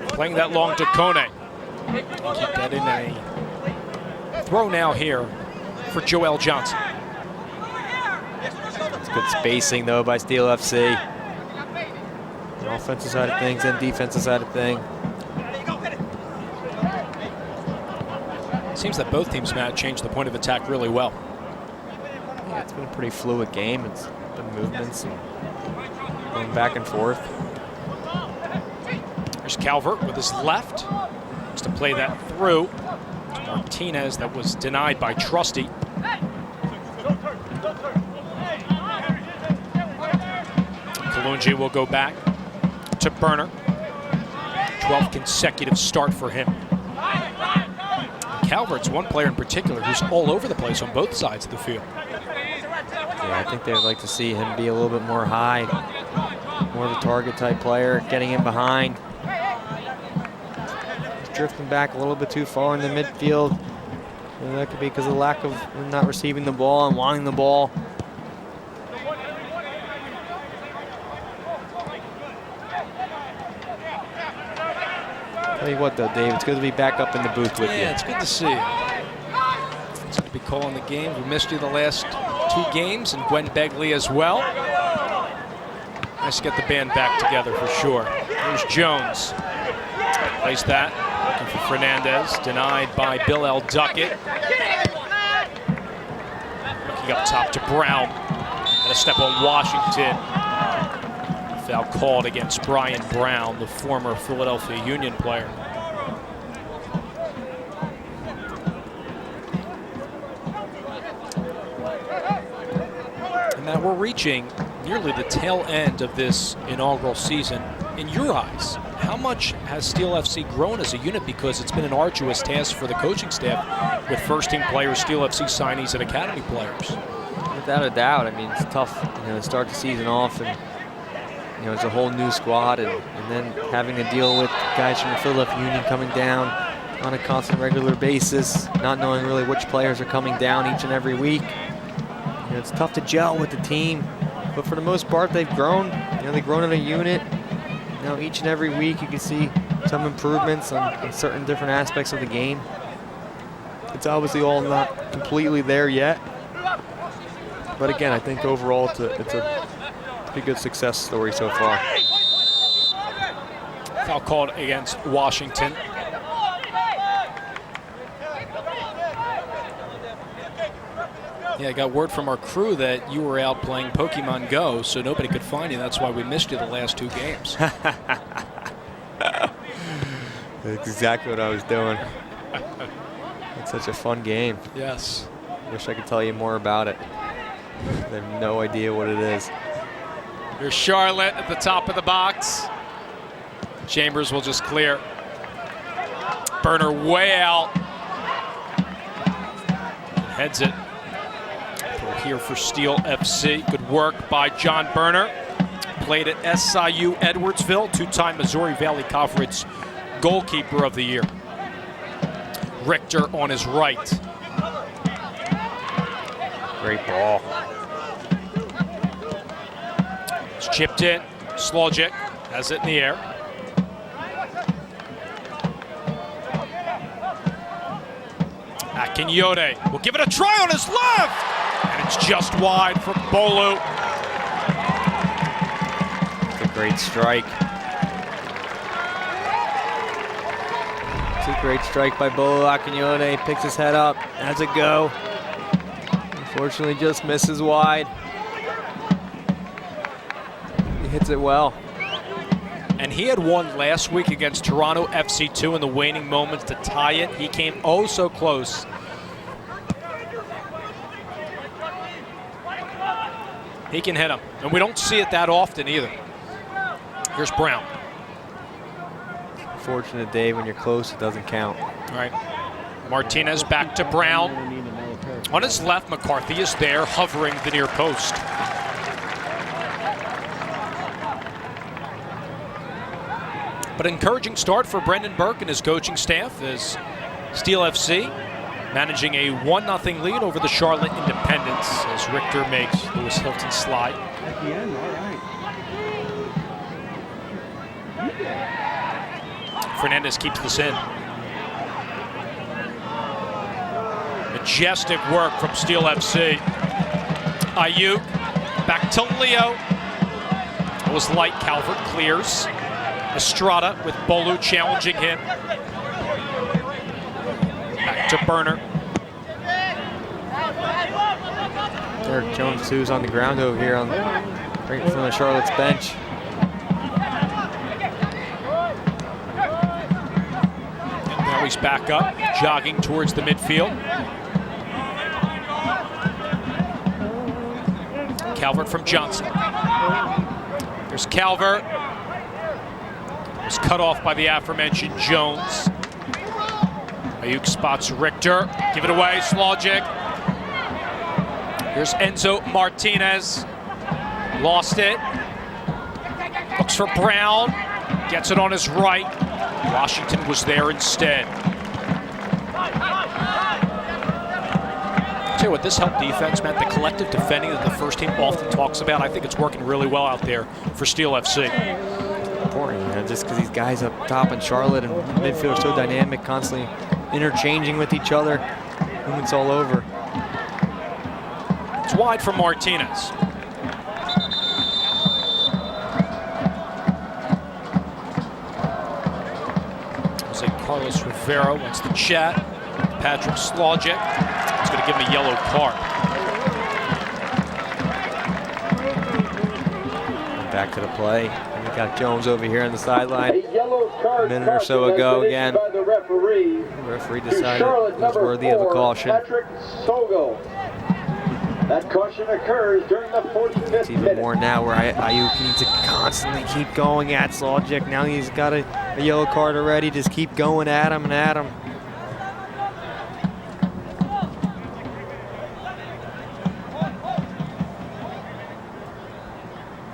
A: Playing that long to Kone. Keep that in a throw now here for Joel Johnson.
B: It's good spacing though by Steel FC. The offensive side of things and defensive side of things.
A: Seems that both teams, Matt, changed the point of attack really well.
B: Yeah, it's been a pretty fluid game. It's been movements and going back and forth.
A: There's Calvert with his left. Wants to play that through to Martinez. That was denied by Trusty. Kalungi will go back to Burner. 12th consecutive start for him. Calvert's one player in particular who's all over the place on both sides of the field.
B: Yeah, I think they would like to see him be a little bit more high, more of a target type player, getting in behind. He's drifting back a little bit too far in the midfield. And that could be because of the lack of not receiving the ball and wanting the ball. Tell you what though, Dave, it's good to be back up in the booth with you.
A: Yeah, it's good to see you. It's good to be calling the game. We missed you the last 2 games, and Gwen Begley as well. Nice to get the band back together for sure. Here's Jones. Plays that. Looking for Fernandez. Denied by Bill L. Duckett. Looking up top to Brown. And a step on Washington. Foul called against Brian Brown, the former Philadelphia Union player. And now we're reaching nearly the tail end of this inaugural season. In your eyes, how much has Steel FC grown as a unit? Because it's been an arduous task for the coaching staff with first-team players, Steel FC signees, and academy players.
B: Without a doubt. I mean, it's tough, to start the season off and it's a whole new squad, and then having to deal with guys from the Philadelphia Union coming down on a constant, regular basis, not knowing really which players are coming down each and every week. It's tough to gel with the team, but for the most part, they've grown. They've grown in a unit. Each and every week, you can see some improvements on certain different aspects of the game. It's obviously all not completely there yet, but again, I think overall it's a pretty good success story so far.
A: Foul called against Washington. Yeah, I got word from our crew that you were out playing Pokemon Go, so nobody could find you. That's why we missed you the last 2 games.
B: That's exactly what I was doing. It's such a fun game.
A: Yes.
B: Wish I could tell you more about it. I have no idea what it is.
A: Here's Charlotte at the top of the box. Chambers will just clear. Burner way out. Heads it. Throw here for Steel FC. Good work by John Burner. Played at SIU Edwardsville, two-time Missouri Valley Conference goalkeeper of the year. Richter on his right.
B: Great ball.
A: It's chipped in. Slogic has it in the air. Akinyode will give it a try on his left. And it's just wide for Bolu.
B: It's a great strike. It's a great strike by Bolu Akinyode. Picks his head up. Has a go. Unfortunately, just misses wide. He hits it well.
A: And he had won last week against Toronto FC2 in the waning moments to tie it. He came oh so close. He can hit him, and we don't see it that often either. Here's Brown.
B: Fortunate, Dave, when you're close, it doesn't count.
A: All right, Martinez back to Brown. On his left, McCarthy is there, hovering the near post. But encouraging start for Brendan Burke and his coaching staff as Steel FC managing a 1-0 lead over the Charlotte Independents as Richter makes Lewis Hilton slide.
E: At the end, all right.
A: Fernandez keeps this in. Majestic work from Steel FC. Ayuk back to Leo. It was light. Calvert clears. Estrada with Bolu challenging him. Back to Burner.
B: Derek Jones, who's on the ground over here on right from the Charlotte's bench.
A: And now he's back up, jogging towards the midfield. Calvert from Johnson. There's Calvert. Was cut off by the aforementioned Jones. Ayuk spots Richter. Give it away, Slogic. Here's Enzo Martinez. Lost it. Looks for Brown. Gets it on his right. Washington was there instead. I'll tell you what, this helped defense, Matt, the collective defending that the first team often talks about, I think it's working really well out there for Steel FC.
B: Important, you know, just because these guys up top in Charlotte and midfield are so dynamic, constantly interchanging with each other. Movement's all over.
A: It's wide for Martinez. Jose Carlos Rivera wants to chat. Patrick Slogic. It's going to give him a yellow card.
B: Back to the play. And we got Jones over here on the sideline.
C: A yellow card
B: A minute or so ago again.
C: by the referee.
B: The referee decided
C: Charlotte,
B: it was worthy of a caution.
C: Patrick Sogel. That caution occurs during the 45th
B: It's even
C: minute.
B: more now where Ayuk needs to constantly keep going at Slogic. Now he's got a yellow card already. Just keep going at him and at him.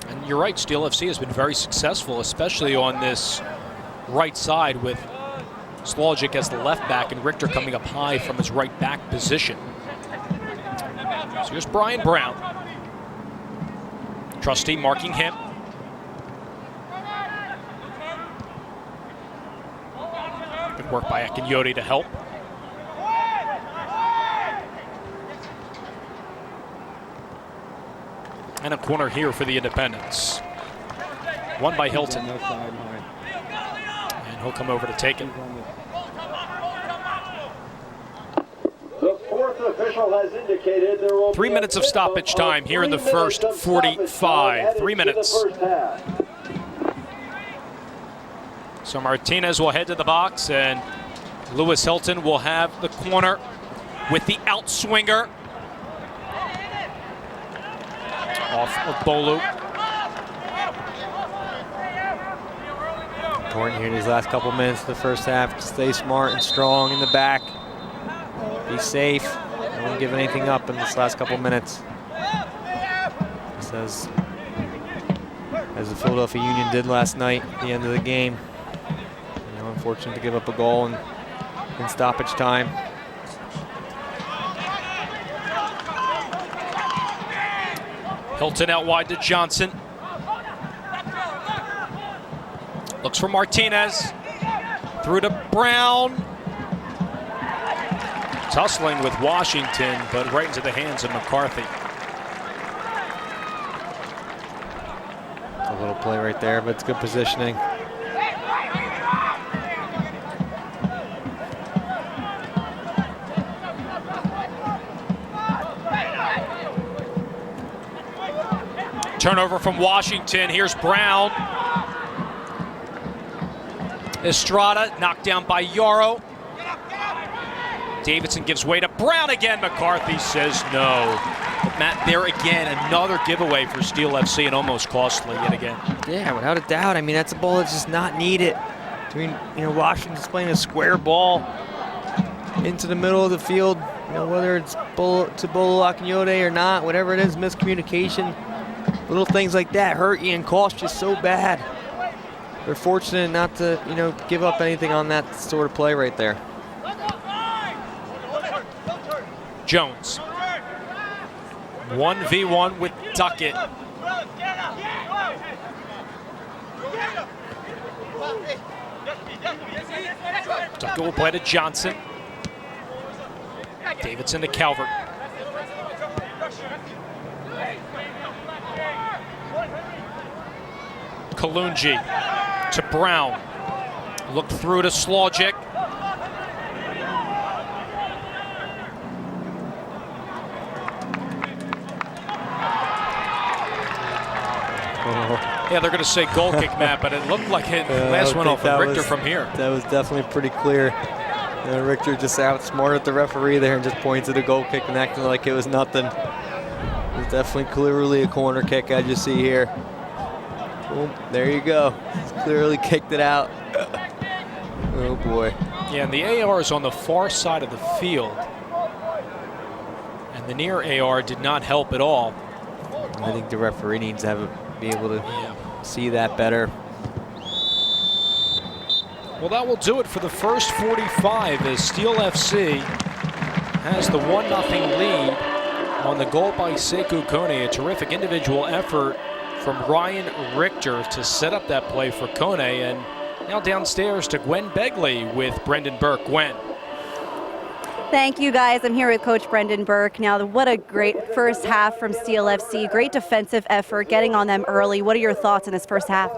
A: And you're right, Steel FC has been very successful, especially on this right side with Slogic as the left back and Richter coming up high from his right back position. So here's Brian Brown. Trustee marking him. Good work by Akinyode to help. And a corner here for the Independents. Won by Hilton.
E: No side line.
A: And he'll come over to take it.
C: The fourth official has indicated there will
A: 3
C: be
A: minutes of stoppage time here in the first 45. 3 minutes. So Martinez will head to the box, and Lewis Hilton will have the corner with the outswinger. Off of Bolu.
B: Important here these last couple minutes of the first half to stay smart and strong in the back. Be safe. Don't give anything up in this last couple minutes. Just as the Philadelphia Union did last night at the end of the game. You know, unfortunate to give up a goal in stoppage time.
A: Hilton out wide to Johnson. Looks for Martinez. Through to Brown. Tussling with Washington, but right into the hands of McCarthy.
B: A little play right there, but it's good positioning.
A: Turnover from Washington. Here's Brown. Estrada knocked down by Yarrow. Davidson gives way to Brown again. McCarthy says no. But Matt, there again, another giveaway for Steel FC and almost costly yet again.
B: Yeah, without a doubt. I mean, that's a ball that's just not needed. I mean, you know, Washington's playing a square ball into the middle of the field. You know, whether it's to Bolo Akinyote or not, whatever it is, miscommunication. Little things like that hurt you and cost you so bad. They're fortunate not to, you know, give up anything on that sort of play right there.
A: Jones. 1v1 with Duckett. Duckett will play to Johnson. Davidson to Calvert. Kalunji to Brown. Looked through to Slogic. Yeah, they're going to say goal kick, Matt, but it looked like it last went off of Richter from here.
B: That was definitely pretty clear. Richter just outsmarted the referee there and just pointed to the goal kick and acting like it was nothing. It was definitely clearly a corner kick, I just see here. Boom, there you go. He's clearly kicked it out. Oh boy.
A: Yeah, and the AR is on the far side of the field. And the near AR did not help at all.
B: I think the referee needs to be able to see that better.
A: Well, that will do it for the first 45 as Steel FC has the 1-0 lead on the goal by Sekou Kone. A terrific individual effort from Ryan Richter to set up that play for Kone. And now downstairs to Gwen Begley with Brendan Burke. Gwen.
D: Thank you, guys. I'm here with Coach Brendan Burke. Now, what a great first half from Steel FC. Great defensive effort, getting on them early. What are your thoughts in this first half?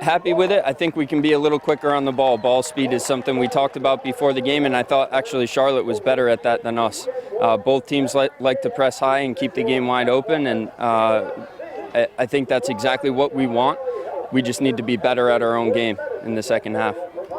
F: Happy with it. I think we can be a little quicker on the ball. Ball speed is something we talked about before the game, and I thought actually Charlotte was better at that than us. Both teams like to press high and keep the game wide open, and I think that's exactly what we want. We just need to be better at our own game in the second half.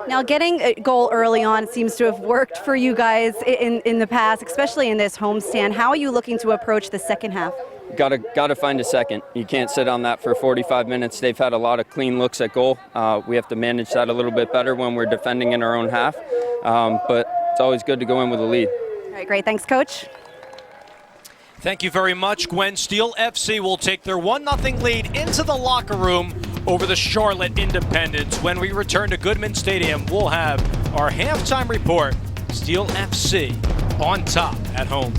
D: Now, getting a goal early on seems to have worked for you guys in the past, especially in this homestand. How are you looking to approach the second half?
F: Got to find a second. You can't sit on that for 45 minutes. They've had a lot of clean looks at goal. We have to manage that a little bit better when we're defending in our own half. But it's always good to go in with a lead.
D: All right, great. Thanks, Coach.
A: Thank you very much, Gwen. Steel FC will take their 1-0 lead into the locker room over the Charlotte Independents. When we return to Goodman Stadium, we'll have our halftime report. Steel FC on top at home.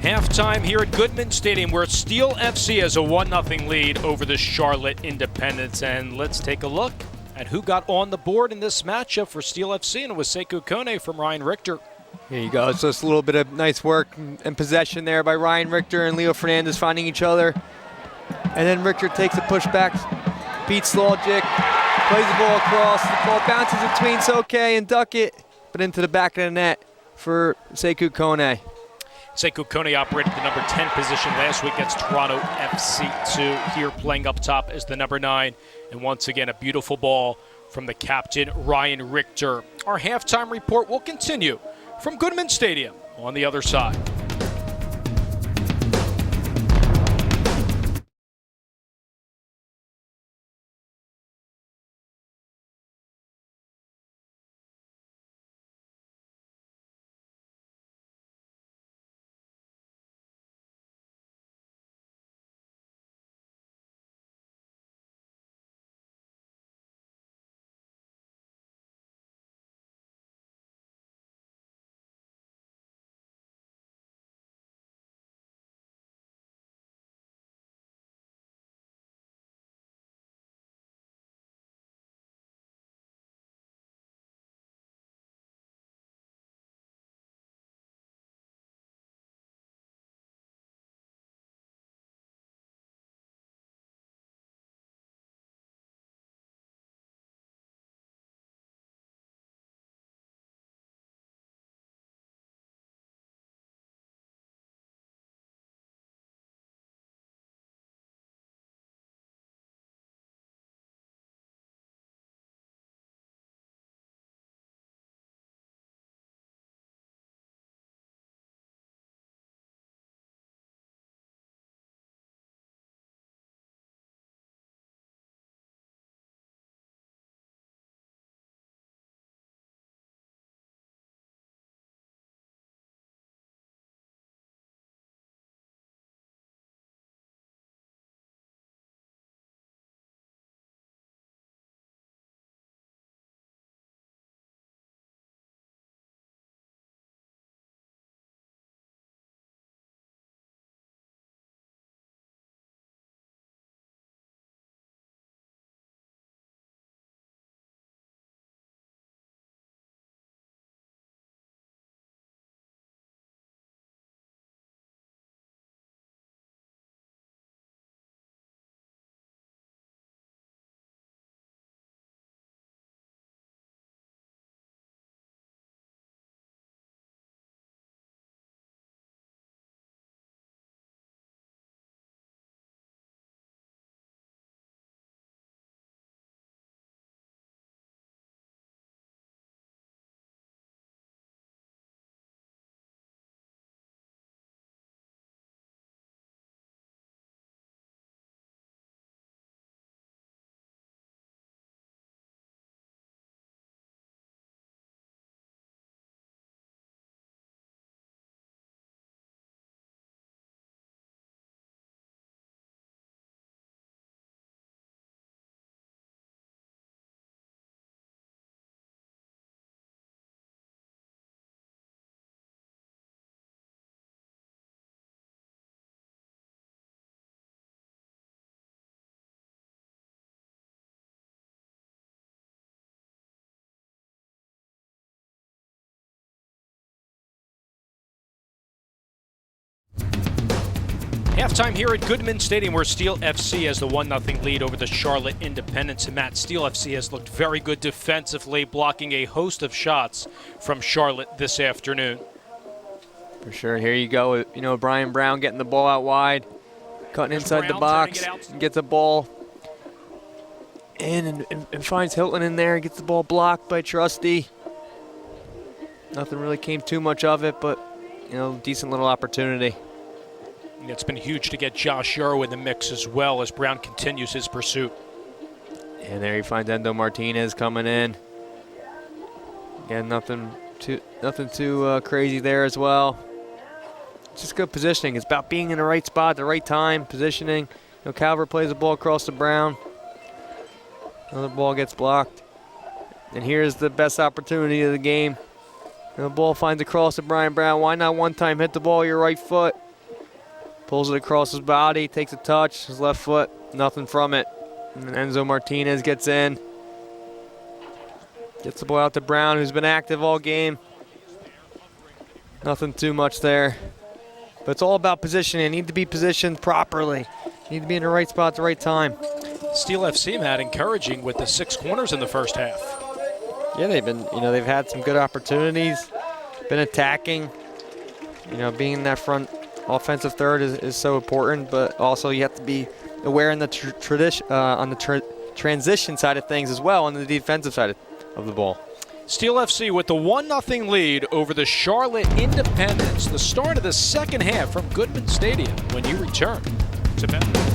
A: Halftime here at Goodman Stadium, where Steel FC has a 1-0 lead over the Charlotte Independents. And let's take a look at who got on the board in this matchup for Steel FC, and it was Sekou Kone from Ryan Richter.
B: Here you go. So it's a little bit of nice work and possession there by Ryan Richter and Leo Fernandez finding each other. And then Richter takes a push back. Pete Slogic plays the ball across. The ball bounces between Soke and Duckett, but into the back of the net for Sekou Kone.
A: Sekou Kone operated the number 10 position last week against Toronto FC2. Here playing up top as the number 9. And once again, a beautiful ball from the captain, Ryan Richter. Our halftime report will continue from Goodman Stadium on the other side. Halftime here at Goodman Stadium, where Steel FC has the 1-0 lead over the Charlotte Independents. And Matt, Steel FC has looked very good defensively, blocking a host of shots from Charlotte this afternoon.
B: For sure. Here you go. You know, Brian Brown getting the ball out wide, cutting inside the box, and gets the ball in and finds Hilton in there. Gets the ball blocked by Trusty. Nothing really came too much of it, but, you know, decent little opportunity.
A: It's been huge to get Josh Yarrow in the mix as well as Brown continues his pursuit.
B: And there he finds Endo Martinez coming in. Again, nothing too crazy there as well. It's just good positioning. It's about being in the right spot at the right time, positioning. You know, Calvert plays the ball across to Brown. Another ball gets blocked. And here's the best opportunity of the game. And the ball finds a cross to Brian Brown. Why not one time hit the ball with your right foot? Pulls it across his body, takes a touch, his left foot, nothing from it. And Enzo Martinez gets in. Gets the ball out to Brown, who's been active all game. Nothing too much there. But it's all about positioning. Need to be positioned properly. Need to be in the right spot at the right time.
A: Steel FC had encouraging with the 6 corners in the first half.
B: Yeah, they've had some good opportunities, been attacking. Being in that front offensive third is so important, but also you have to be aware in the transition side of things as well, on the defensive side of the ball.
A: Steel FC with the 1-0 lead over the Charlotte Independents. The start of the second half from Goodman Stadium when you return to Bethlehem.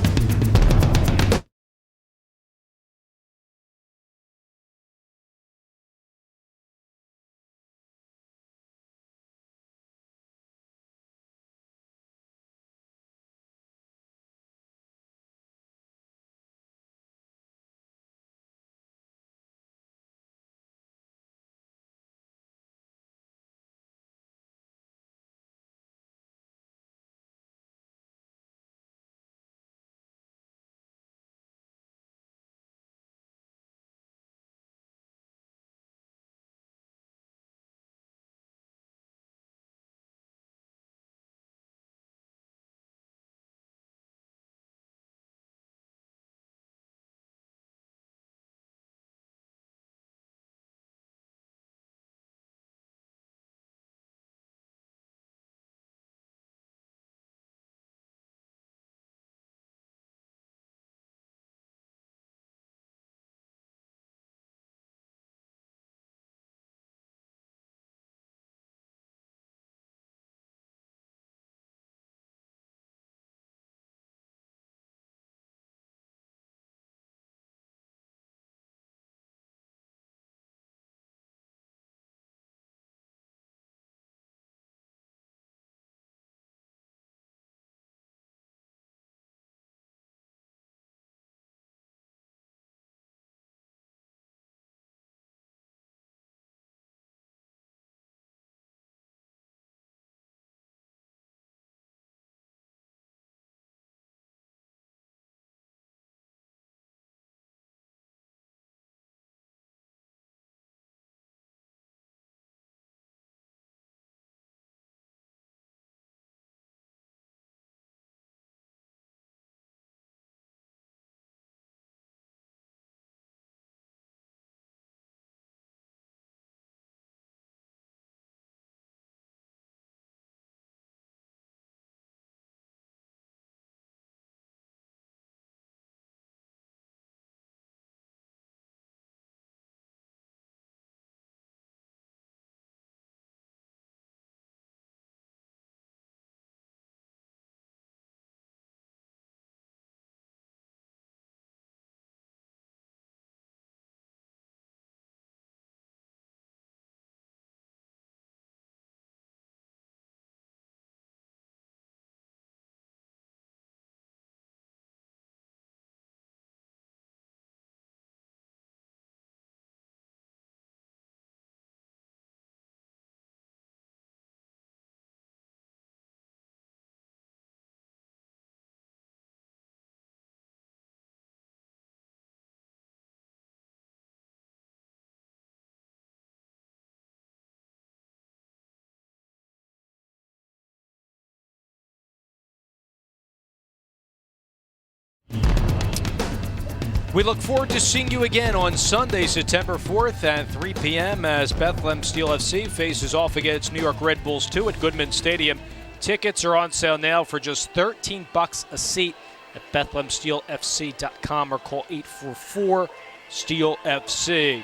A: We look forward to seeing you again on Sunday, September 4th at 3 p.m. as Bethlehem Steel FC faces off against New York Red Bulls 2 at Goodman Stadium. Tickets are on sale now for just $13 a seat at BethlehemSteelFC.com or call 844-STEEL-FC.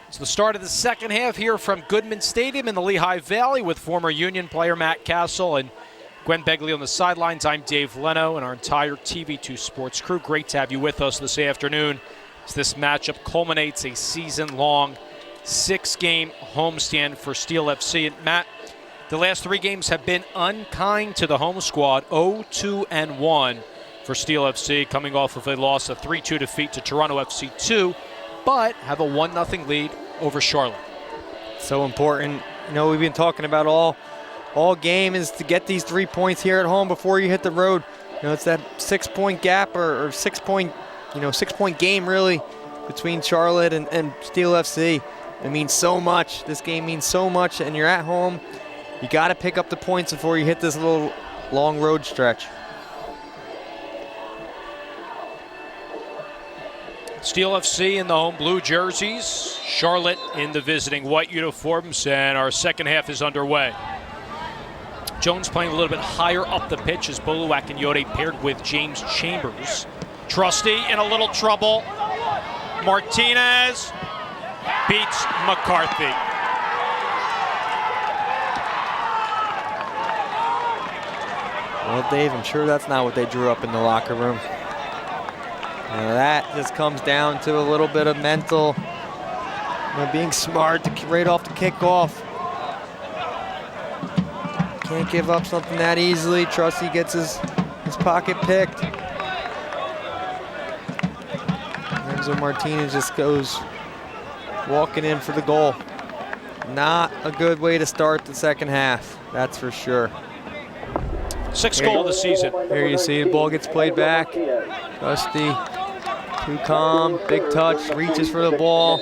A: It's the start of the second half here from Goodman Stadium in the Lehigh Valley with former Union player Matt Castle and Gwen Begley on the sidelines. I'm Dave Leno and our entire TV2 Sports crew. Great to have you with us this afternoon as this matchup culminates a season-long 6-game homestand for Steel FC. And Matt, the last 3 games have been unkind to the home squad, 0-2-1 for Steel FC, coming off of a loss, a 3-2 defeat to Toronto FC 2, but have a 1-0 lead over Charlotte.
B: So important. We've been talking about all all game is to get these 3 points here at home before you hit the road. You know, it's that 6-point gap or 6-point, 6-point game really between Charlotte and Steel FC. It means so much. This game means so much, and you're at home. You got to pick up the points before you hit this little long road stretch.
A: Steel FC in the home blue jerseys, Charlotte in the visiting white uniforms, and our second half is underway. Jones playing a little bit higher up the pitch as Bolu Akinyote paired with James Chambers. Trusty in a little trouble. Martinez beats McCarthy.
B: Well, Dave, I'm sure that's not what they drew up in the locker room. Now that just comes down to a little bit of mental, being smart right off the kickoff. Can't give up something that easily. Trusty gets his pocket picked. Enzo Martinez just goes walking in for the goal. Not a good way to start the second half, that's for sure.
A: Sixth goal of the season.
B: Here you see the ball gets played back. Trusty, too calm, big touch, reaches for the ball.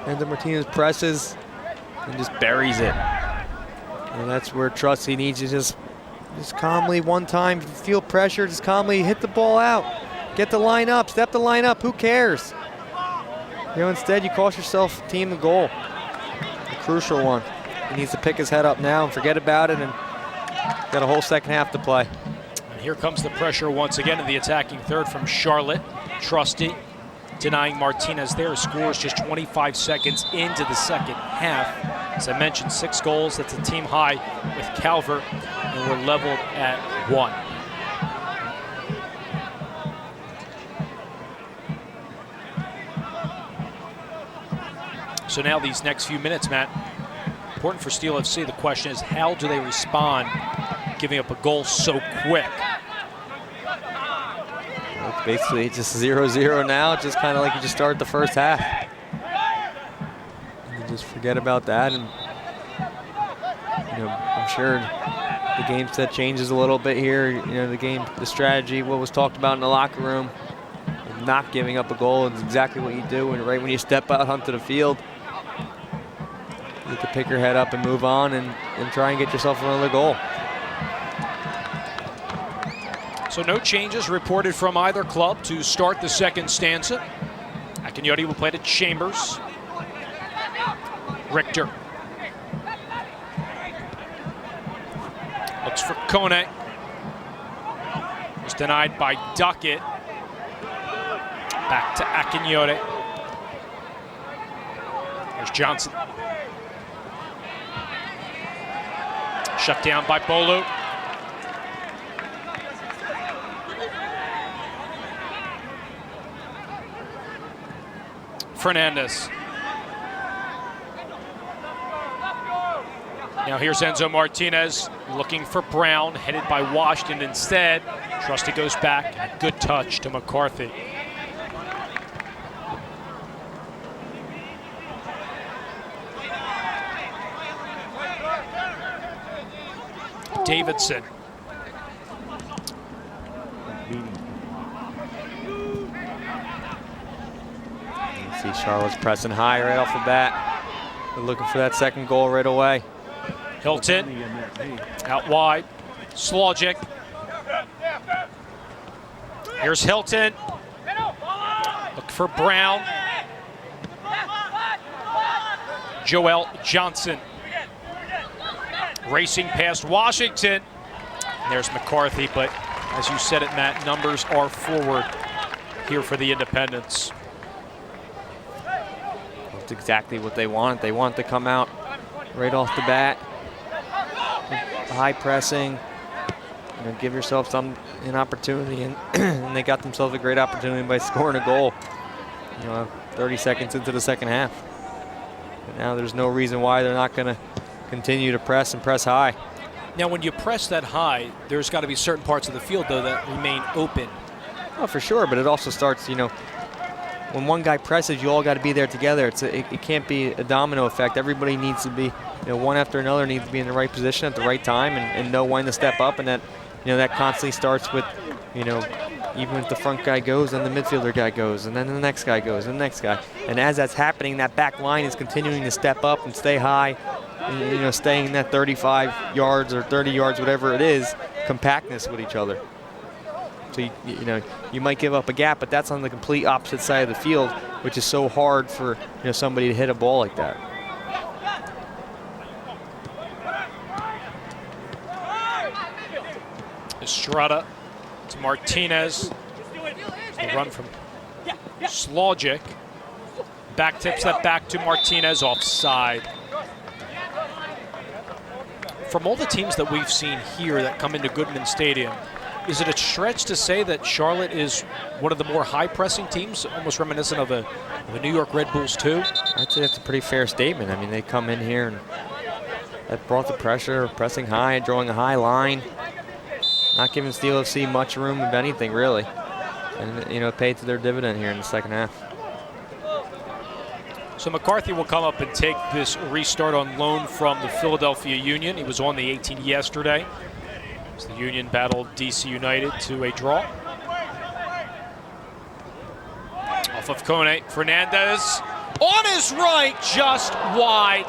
B: Enzo Martinez presses and just buries it. And that's where Trusty needs to just calmly one time, feel pressure, just calmly hit the ball out. Get the line up, step the line up, who cares? Instead you cost yourself team the goal. A crucial one. He needs to pick his head up now and forget about it, and got a whole second half to play.
A: And here comes the pressure once again in the attacking third from Charlotte. Trusty denying Martinez there. Scores just 25 seconds into the second half. As I mentioned, 6 goals. That's a team high with Calvert, and we're leveled at 1. So now these next few minutes, Matt, important for Steel FC. The question is, how do they respond giving up a goal so quick?
B: Well, it's basically just 0-0 now, just kind of like you just start the first half. You just forget about that, and I'm sure the game set changes a little bit here. The strategy, what was talked about in the locker room, not giving up a goal is exactly what you do, and right when you step out onto the field, you have to pick your head up and move on and try and get yourself another goal.
A: So no changes reported from either club to start the second stanza. Akinyote will play to Chambers. Richter looks for Kone. Was denied by Duckett. Back to Akinyote. There's Johnson. Shut down by Bolu. Fernandez. Now here's Enzo Martinez looking for Brown, headed by Washington instead. Trusty goes back, a good touch to McCarthy. Davidson.
B: You see Charlotte's pressing high right off the bat. They're looking for that second goal right away.
A: Hilton out wide. Slogic. Here's Hilton. Look for Brown. Joel Johnson. Racing past Washington. And there's McCarthy, but as you said it, Matt, numbers are forward here for the Independents.
B: That's exactly what they want. They want to come out right off the bat. High pressing. Give yourself an opportunity, and they got themselves a great opportunity by scoring a goal. 30 seconds into the second half. But now there's no reason why they're not going to continue to press and press high.
A: Now, when you press that high, there's got to be certain parts of the field, though, that remain open.
B: Oh, for sure, but it also starts, when one guy presses, you all got to be there together. It can't be a domino effect. Everybody needs to be, one after another needs to be in the right position at the right time and know when to step up. And that, that constantly starts with, even if the front guy goes, then the midfielder guy goes, and then the next guy goes, and the next guy. And as that's happening, that back line is continuing to step up and stay high, and, staying in that 35 yards or 30 yards, whatever it is, compactness with each other. So, you might give up a gap, but that's on the complete opposite side of the field, which is so hard for, somebody to hit a ball like that.
A: Estrada to Martinez. The run from Slogic. Back tips that back to Martinez, offside. From all the teams that we've seen here that come into Goodman Stadium, is it a stretch to say that Charlotte is one of the more high-pressing teams, almost reminiscent of the New York Red Bulls too?
B: I'd say that's a pretty fair statement. I mean, they come in here and that brought the pressure, pressing high, drawing a high line, not giving Steel FC much room, if anything, really. And, it paid to their dividend here in the second half.
A: So McCarthy will come up and take this restart on loan from the Philadelphia Union. He was on the 18 yesterday. As the Union battled DC United to a draw. Off of Kone, Fernandez on his right, just wide.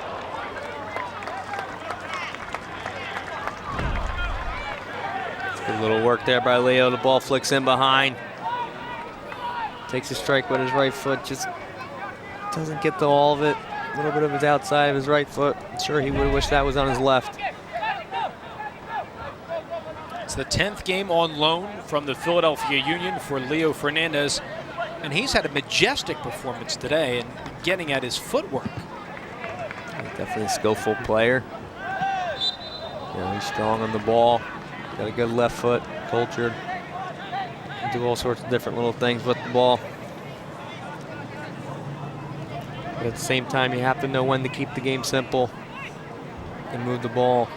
B: Good little work there by Leo. The ball flicks in behind. Takes a strike with his right foot, just doesn't get to all of it. A little bit of his outside of his right foot. I'm sure he would wish that was on his left.
A: It's the 10th game on loan from the Philadelphia Union for Leo Fernandez, and he's had a majestic performance today and getting at his footwork.
B: He's definitely a skillful player. He's strong on the ball. Got a good left foot, cultured. Can do all sorts of different little things with the ball. But at the same time, you have to know when to keep the game simple and move the ball.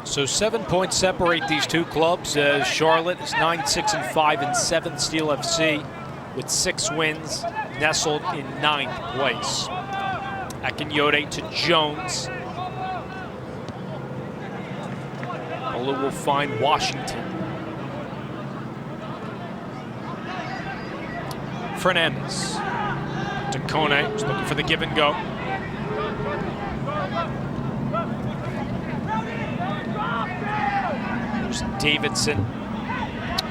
A: So 7 points separate these two clubs as Charlotte is 9-6-5 in 7th. Steel FC with 6 wins, nestled in 9th place. Akinyode to Jones. Olu will find Washington. Fernandez to Kone, who's looking for the give and go. Davidson,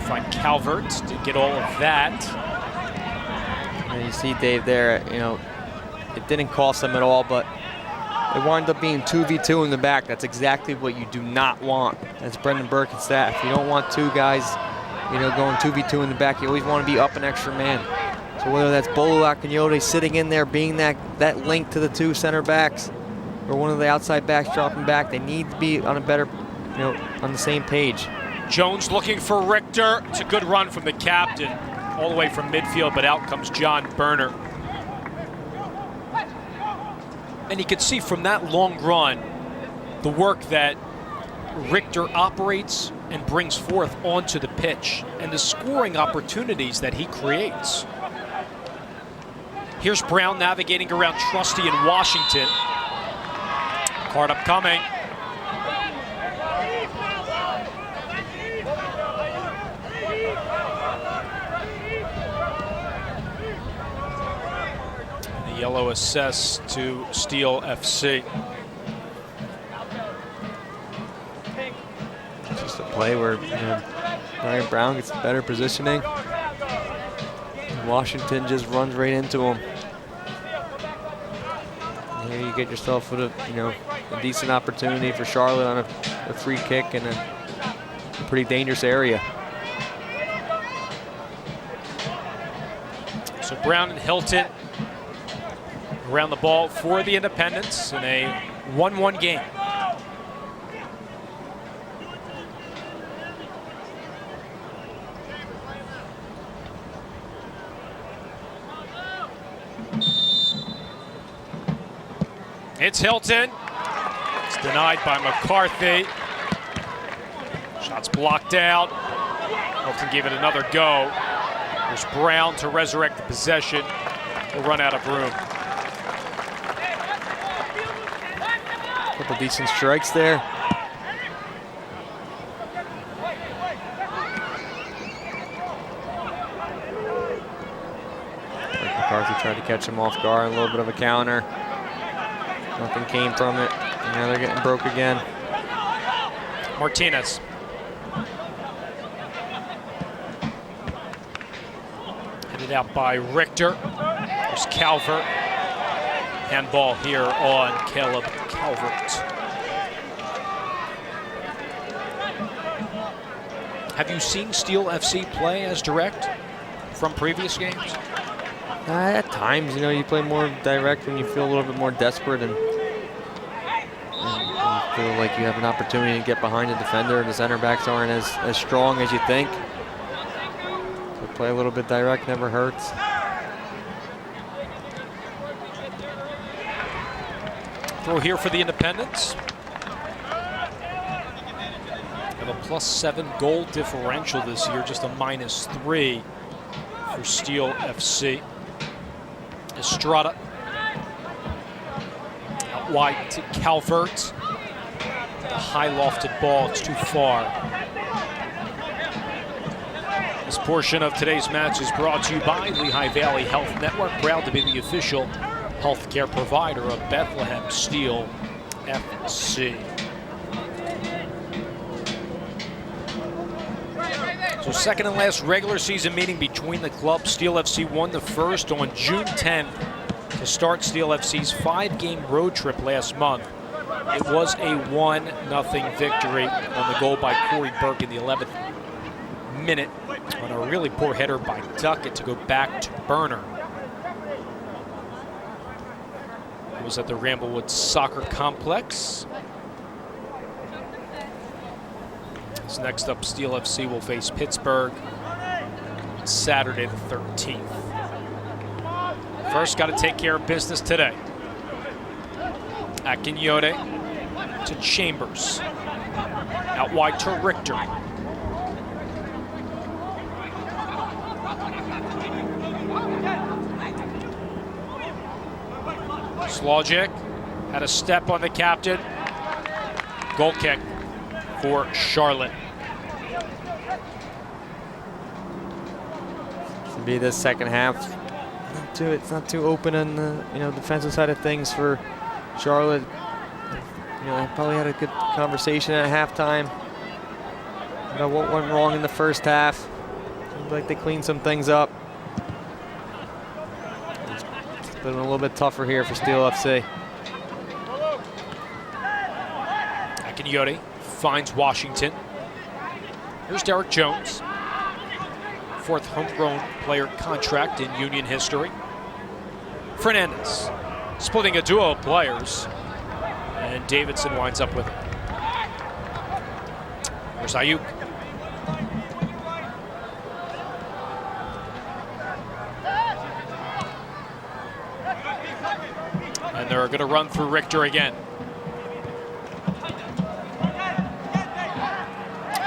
A: find Calvert to get all of that.
B: And you see Dave there, it didn't cost them at all, but it wound up being 2v2 in the back. That's exactly what you do not want. That's Brendan Burke and staff. You don't want two guys, going 2v2 in the back. You always want to be up an extra man. So whether that's Bolu Akinyode sitting in there, being that link to the two center backs, or one of the outside backs dropping back, they need to be on a better, on the same page.
A: Jones looking for Richter. It's a good run from the captain all the way from midfield, but out comes John Berner. And you can see from that long run the work that Richter operates and brings forth onto the pitch and the scoring opportunities that he creates. Here's Brown navigating around Trusty in Washington. Card upcoming. Yellow assessed to Steel FC.
B: Just a play where Ryan Brown gets better positioning. Washington just runs right into him. And here you get yourself with a decent opportunity for Charlotte on a free kick in a pretty dangerous area.
A: So Brown and Hilton around the ball for the Independents in a 1-1 game. It's Hilton. It's denied by McCarthy. Shots blocked out. Hilton gave it another go. There's Brown to resurrect the possession. We'll run out of room.
B: Couple decent strikes there. McCarthy tried to catch him off guard, a little bit of a counter. Nothing came from it. And now they're getting broke again.
A: Martinez. Headed out by Richter. There's Calvert. Handball here on Caleb Calvert. Have you seen Steel FC play as direct from previous games?
B: At times, you know, you play more direct when you feel a little bit more desperate and you feel like you have an opportunity to get behind the defender, and the center backs aren't as strong as you think. So play a little bit direct never hurts.
A: Throw here for the Independents. Have a +7 goal differential this year, just a -3 for Steel FC. Estrada. Out wide to Calvert. The high lofted ball, it's too far. This portion of today's match is brought to you by Lehigh Valley Health Network, proud to be the official healthcare provider of Bethlehem Steel FC. So second and last regular season meeting between the clubs. Steel FC won the first on June 10th to start Steel FC's 5-game road trip last month. It was a 1-0 victory on the goal by Corey Burke in the 11th minute on a really poor header by Duckett to go back to Burner. It was at the Ramblewood Soccer Complex. So next up, Steel FC will face Pittsburgh Saturday the 13th. First, got to take care of business today. Akinyote to Chambers. Out wide to Richter. Slogic had a step on the captain. Goal kick for Charlotte.
B: To be this second half, it's not too open on the defensive side of things for Charlotte. They probably had a good conversation at halftime about what went wrong in the first half. Seems like they cleaned some things up. It's been a little bit tougher here for Steel FC.
A: Akinyote finds Washington. Here's Derek Jones. 4th homegrown player contract in Union history. Fernandez splitting a duo of players, and Davidson winds up with it. There's Ayuk. And they're going to run through Richter again.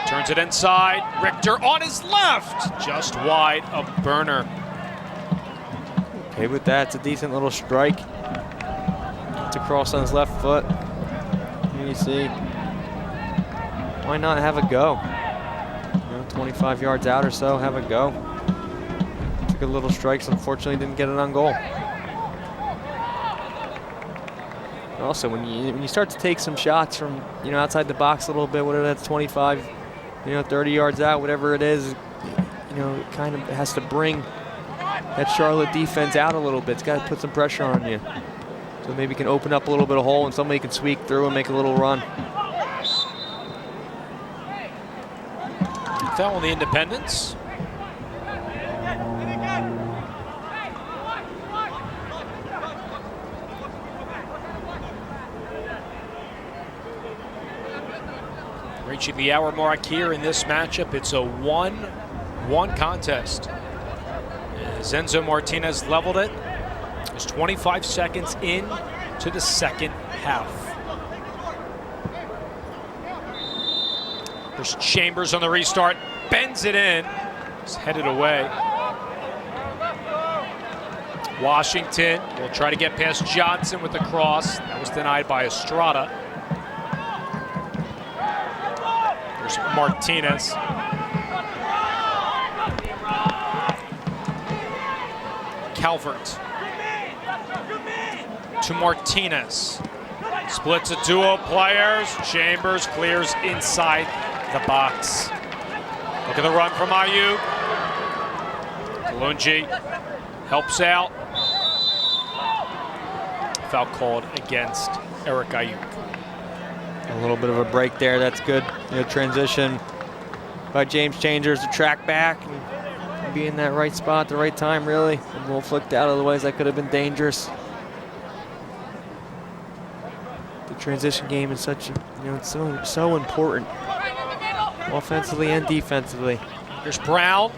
A: Turns it inside. Richter on his left. Just wide of Burner.
B: Okay, with that, it's a decent little strike. It's across on his left foot. Here you see. Why not have a go? 25 yards out or so, have a go. Took a little strikes, unfortunately didn't get it on goal. Also, when you start to take some shots from outside the box a little bit, whether that's 25, 30 yards out, whatever it is, it kind of has to bring that Charlotte defense out a little bit. It's got to put some pressure on you. So maybe you can open up a little bit of hole and somebody can sweep through and make a little run.
A: Foul on the Independents. Reaching the hour mark here in this matchup, it's a 1-1 contest. As Enzo Martinez leveled it, there's 25 seconds into the second half. There's Chambers on the restart, bends it in, it's headed away. Washington will try to get past Johnson with the cross. That was denied by Estrada. There's Martinez. Calvert to Martinez. Splits a duo of players. Chambers clears inside the box. Look at the run from Ayuk. Kalungi helps out. Foul called against Eric Ayuk.
B: A little bit of a break there. That's good. Transition by James Chambers to track back and be in that right spot at the right time, really. A little flicked out, otherwise that could have been dangerous. The transition game is such, it's so important, offensively and defensively.
A: Here's Brown.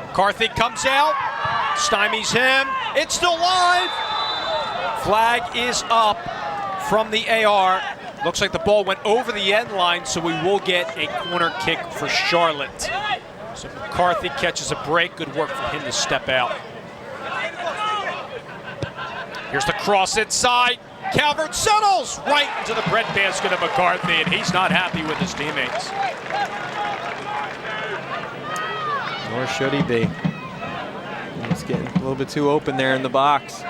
A: McCarthy comes out, stymies him. It's still live. Flag is up from the AR. Looks like the ball went over the end line, so we will get a corner kick for Charlotte. So McCarthy catches a break. Good work for him to step out. Here's the cross inside. Calvert settles right into the breadbasket of McCarthy, and he's not happy with his teammates.
B: Nor should he be. He's getting a little bit too open there in the box.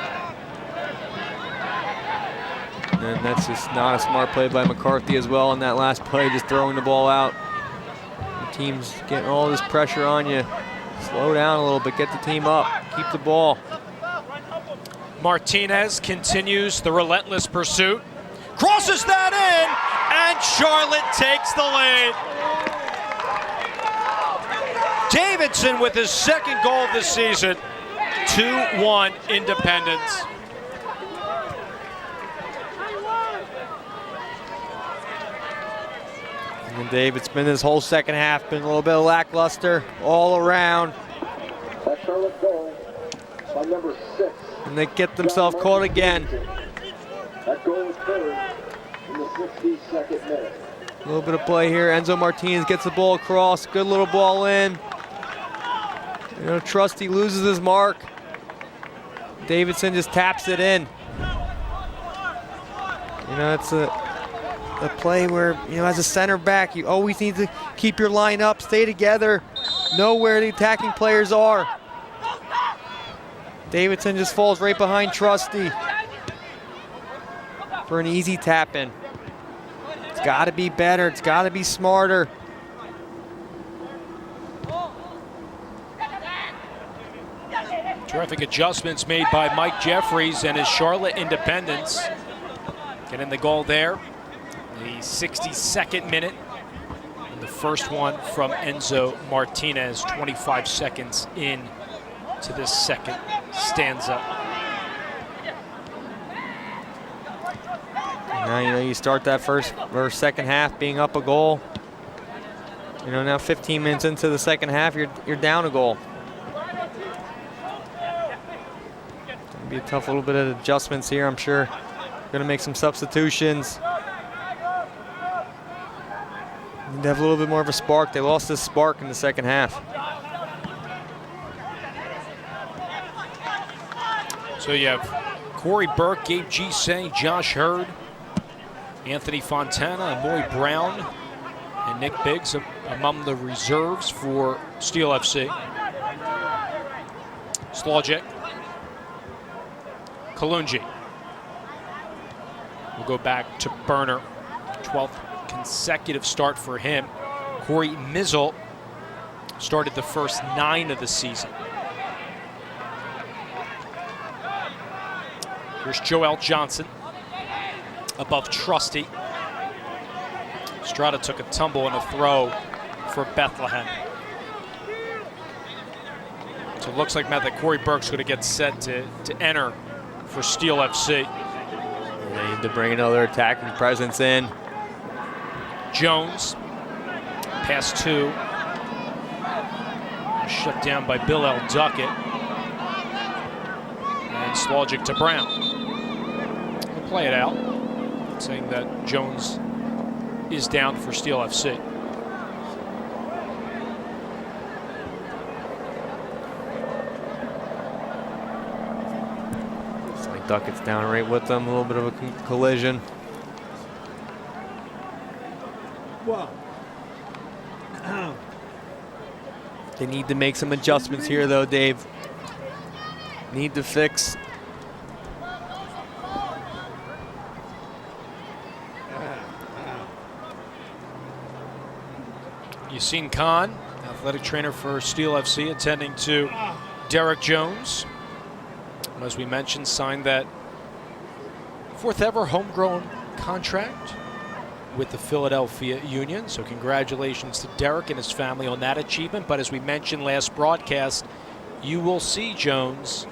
B: And that's just not a smart play by McCarthy as well on that last play, just throwing the ball out. The team's getting all this pressure on you. Slow down a little bit, get the team up, keep the ball.
A: Martinez continues the relentless pursuit. Crosses that in, and Charlotte takes the lead. Davidson with his second goal of the season. 2-1 Independence.
B: And David's been this whole second half, been a little bit lackluster all around.
C: That Charlotte goal by number 6.
B: And they get themselves caught again.
C: That goal was third in the 62nd minute.
B: A little bit of play here. Enzo Martinez gets the ball across. Good little ball in. Trusty loses his mark. Davidson just taps it in. It's a play where, as a center back, you always need to keep your line up, stay together, know where the attacking players are. Davidson just falls right behind Trusty for an easy tap in. It's got to be better. It's got to be smarter.
A: Terrific adjustments made by Mike Jeffries and his Charlotte Independence. Getting the goal there. The 62nd minute. And the first one from Enzo Martinez, 25 seconds in to this second stanza.
B: Now, you start that first or second half being up a goal. Now 15 minutes into the second half, you're down a goal. Gonna be a tough little bit of adjustments here, I'm sure. Gonna make some substitutions. Need to have a little bit more of a spark. They lost this spark in the second half.
A: So you have Corey Burke, Gabe Gise, Josh Hurd, Anthony Fontana, Amoy Brown, and Nick Biggs among the reserves for Steel FC. Slogic. Kalungi. We'll go back to Burner. 12th consecutive start for him. Corey Mizzle started the first 9 of the season. Here's Joel Johnson above Trusty. Estrada took a tumble and a throw for Bethlehem. So it looks like, Matt, that Corey Burke's going to get set to enter for Steel FC.
B: They need to bring another attacking presence in.
A: Jones, pass 2. Shut down by Bill L. Duckett. And Slogic to Brown. We'll play it out, saying that Jones is down for Steel FC.
B: Duckett's down right with them. A little bit of a collision.
E: Wow.
B: They need to make some adjustments here, though, Dave. Need to fix.
A: Yassine Khan, athletic trainer for Steel FC, attending to Derek Jones. As we mentioned, signed that 4th ever homegrown contract with the Philadelphia Union. So congratulations to Derek and his family on that achievement. But as we mentioned last broadcast, you will see Jones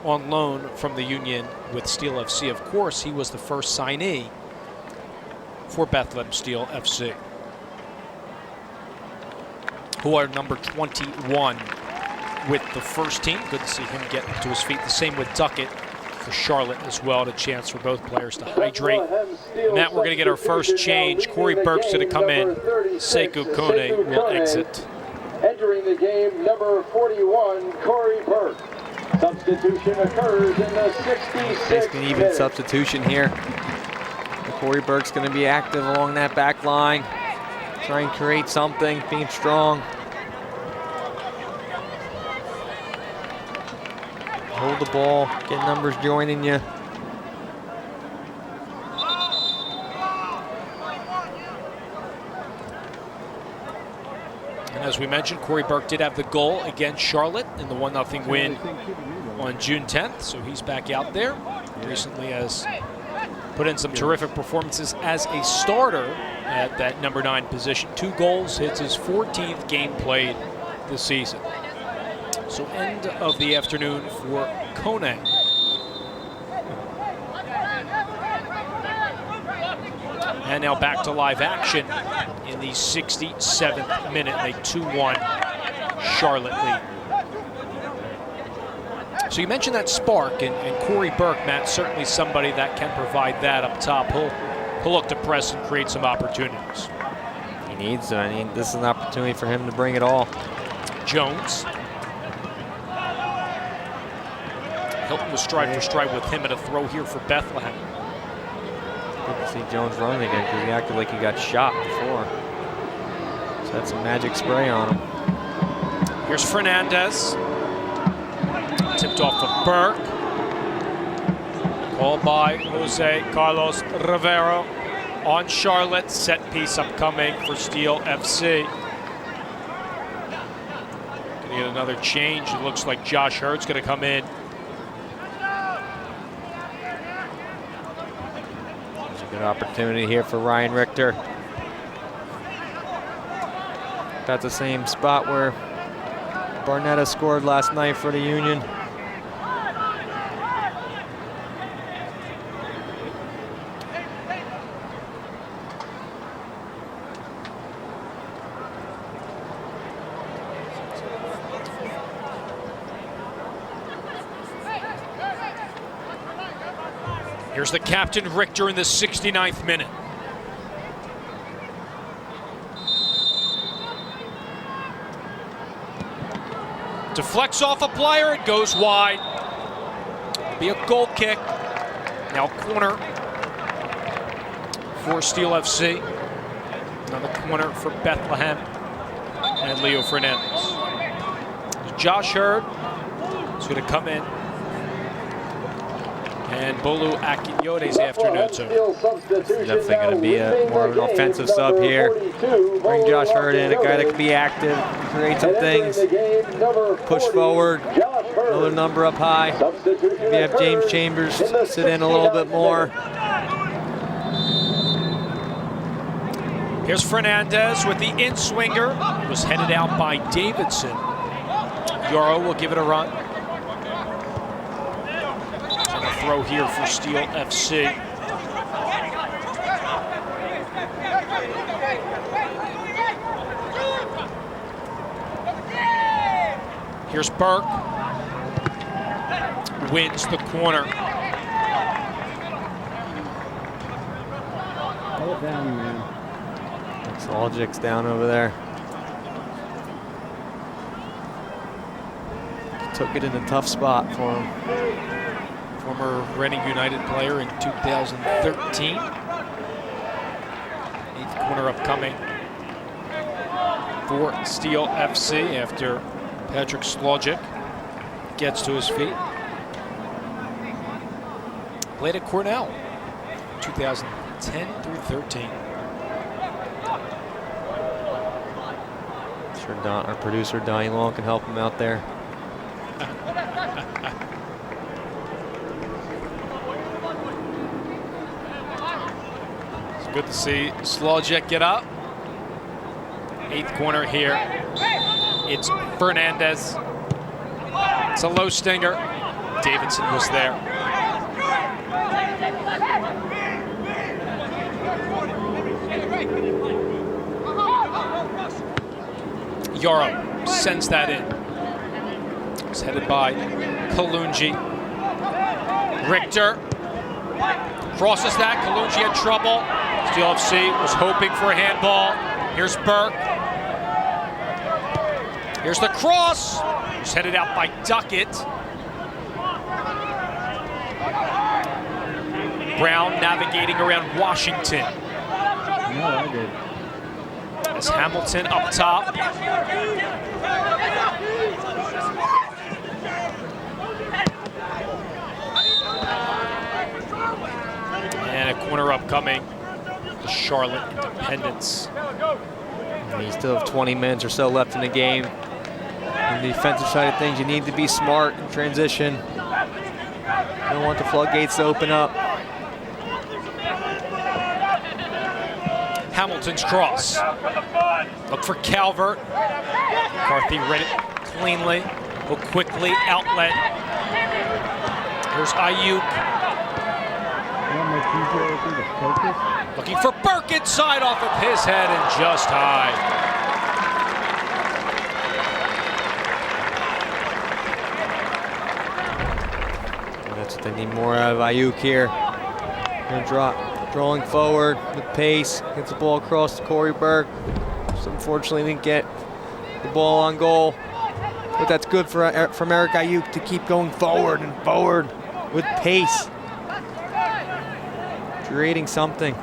A: on loan from the Union with Steel FC. Of course, he was the first signee for Bethlehem Steel FC, who are number 21 with the first team. Good to see him get to his feet. The same with Duckett for Charlotte as well. A chance for both players to hydrate. Matt, we're going to get our first change. Corey Burke's going to come in. Sekou Kone will exit.
C: Entering the game, number 41, Corey Burke. Substitution occurs in the 66th
B: Basically, even
C: minute.
B: substitution here. Corey Burke's going to be active along that back line. Try and create something, being strong. Hold the ball, get numbers joining you.
A: And as we mentioned, Corey Burke did have the goal against Charlotte in the 1-0 win on June 10th. So he's back out there. Recently has put in some terrific performances as a starter at that number 9 position. 2 goals, hits his 14th game played this season. So end of the afternoon for Kone. And now back to live action in the 67th minute, a 2-1 Charlotte lead. So you mentioned that spark, and Corey Burke, Matt, certainly somebody that can provide that up top. He'll look to press and create some opportunities.
B: He needs to. I mean, this is an opportunity for him to bring it all.
A: Jones. Hilton was stride for stride with him at a throw here for Bethlehem.
B: Good to see Jones running again because he acted like he got shot before. So that's some magic spray on him.
A: Here's Fernandez. Tipped off to Burke. Called by Jose Carlos Rivero on Charlotte. Set piece upcoming for Steel FC. Gonna get another change. It looks like Josh Hurd's gonna come in.
B: There's a good opportunity here for Ryan Richter. Got the same spot where Barnetta scored last night for the Union.
A: Here's the captain, Richter, in the 69th minute. Deflects off a player, it goes wide. Be a goal kick. Now corner for Steel FC. Another corner for Bethlehem and Leo Fernandez. Josh Hurd is going to come in. And Bolu Akinyode's afternoon, so
B: Definitely going to be more of an offensive sub here. Bring Josh Hurd in, a guy that can be active, create some things, push forward, another number up high. Maybe have James Chambers sit in a little bit more.
A: Here's Fernandez with the in-swinger. It was headed out by Davidson. Yoro will give it a run. And a throw here for Steel FC. Here's Burke. Wins the corner.
E: Hold down, man.
B: Soljic's down over there. Took it in a tough spot for him.
A: former Reading United player in 2013. 8th corner upcoming for Steel FC after Patrick Slogic gets to his feet. Played at Cornell 2010 through 13.
B: Sure, our producer Donnie Long can help him out there.
A: It's good to see Slogic get up. 8th corner here. It's Fernandez. It's a low stinger. Davidson was there. Yarrow sends that in. It's headed by Kalungi. Richter crosses that. Kalungi had trouble. Steel FC was hoping for a handball. Here's Burke. Here's the cross. It's headed out by Duckett. Brown navigating around Washington.
E: No, I did.
A: As Hamilton up top. And a corner upcoming. The Charlotte Independents.
B: You still have 20 minutes or so left in the game. On the defensive side of things, you need to be smart in transition. You don't want the floodgates to open up.
A: Hamilton's cross. Look for Calvert. McCarthy read it cleanly. Go quickly, outlet. Here's Ayuk. Looking for Burke inside off of his head and just high.
B: Well, that's what they need more out of Ayuk here. Gonna drawing forward with pace, gets the ball across to Corey Burke. Just unfortunately didn't get the ball on goal. But that's good from Eric Ayuk to keep going forward and forward with pace. Creating something.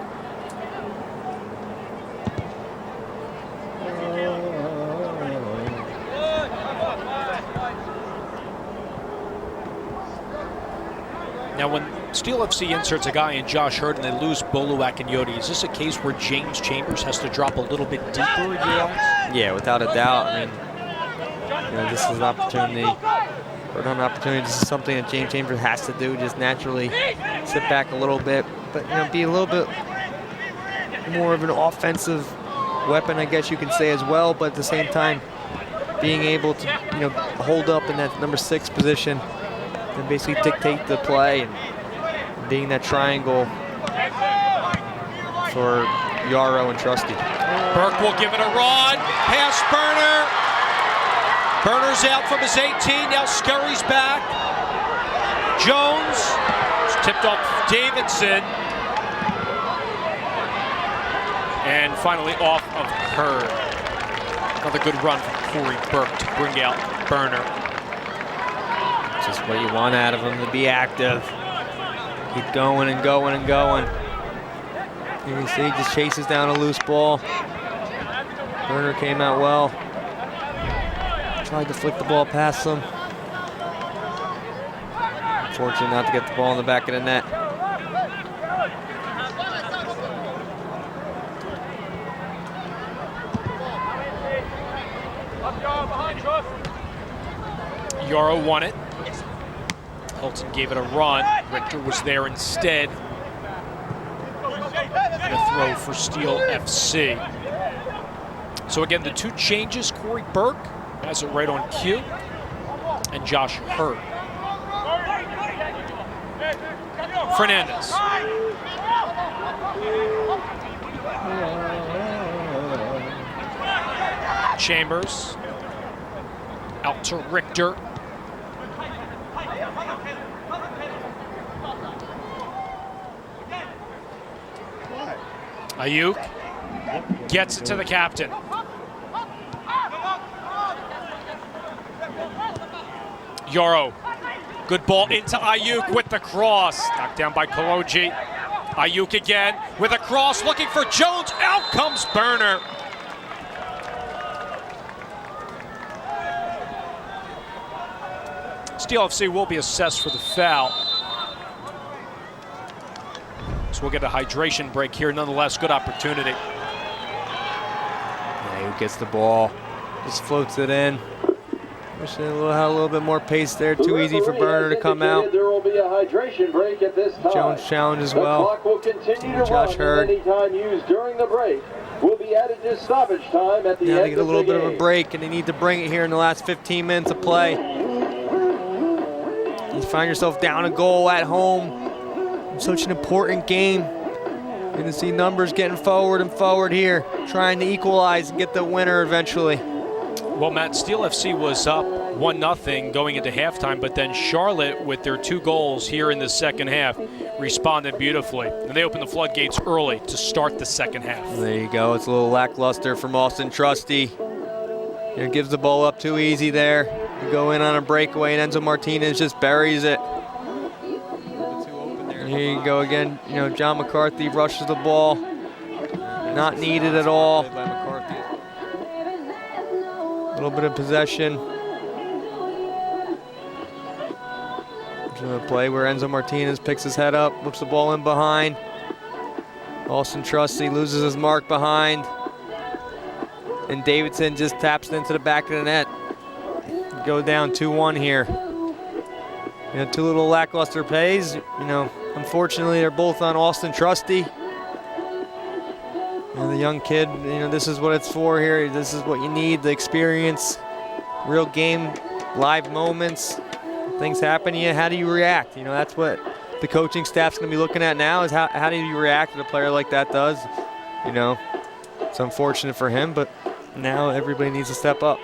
A: Now, when Steel FC inserts a guy in Josh Hurd and they lose Boluak and Yodi, is this a case where James Chambers has to drop a little bit deeper in your eyes?
B: Yeah, without a doubt. I mean, this is an opportunity. This is something that James Chambers has to do, just naturally sit back a little bit, but be a little bit more of an offensive weapon, I guess you can say as well. But at the same time, being able to hold up in that number 6 position and basically dictate the play and being that triangle for Yarrow and Trusty.
A: Burke will give it a run. Pass Burner. Burner's out from his 18. Now Scurry's back. Jones. It's tipped off Davidson. And finally off of Hurd. Another good run from Corey Burke to bring out Burner.
B: Just what you want out of him, to be active. Keep going and going and going. Here you see, he just chases down a loose ball. Burner came out well. Tried to flick the ball past him. Unfortunate not to get the ball in the back of the net.
A: Yarrow won it. Hilton gave it a run. Richter was there instead. And a throw for Steel FC. So again, the 2 changes, Corey Burke has it right on cue, and Josh Hurd. Fernandez. Chambers. Out to Richter. Ayuk gets it to the captain. Yarrow Good ball into Ayuk with the cross. Knocked down by Koloji. Ayuk again with a cross, looking for Jones. Out comes Burner. Steel FC will be assessed for the foul. So we'll get a hydration break here. Nonetheless, good opportunity.
B: Ayuk gets the ball, just floats it in. Wish they had a little bit more pace there. Too easy for Burner to come out.
C: There will be a hydration break at this time.
B: Jones challenge as well.
C: The clock will continue to
B: Josh
C: run,
B: Hurd.
C: and any time used during the break will be added to stoppage time at the
B: Now
C: end
B: they get a little
C: of the
B: bit
C: game.
B: of a break, and they need to bring it here in the last 15 minutes of play. You find yourself down a goal at home. It's such an important game. You're going to see numbers getting forward and forward here, trying to equalize and get the winner eventually.
A: Well, Matt, Steel FC was up 1-0 going into halftime, but then Charlotte, with their 2 goals here in the second half, responded beautifully. And they opened the floodgates early to start the second half.
B: There you go. It's a little lackluster from Austin Trusty. It gives the ball up too easy there. You go in on a breakaway, and Enzo Martinez just buries it. Here you go again. You know, John McCarthy rushes the ball. Not needed at all. A little bit of possession. A play where Enzo Martinez picks his head up, whips the ball in behind. Austin Trusty loses his mark behind. And Davidson just taps it into the back of the net. Go down 2-1 here. You know, 2 little lackluster plays. You know, unfortunately, they're both on Austin Trusty. You know, the young kid, you know, this is what it's for here. This is what you need, the experience, real game, live moments. Things happen to you, how do you react? You know, that's what the coaching staff's going to be looking at now, is how do you react to a player like that does. You know, it's unfortunate for him, but now everybody needs to step up.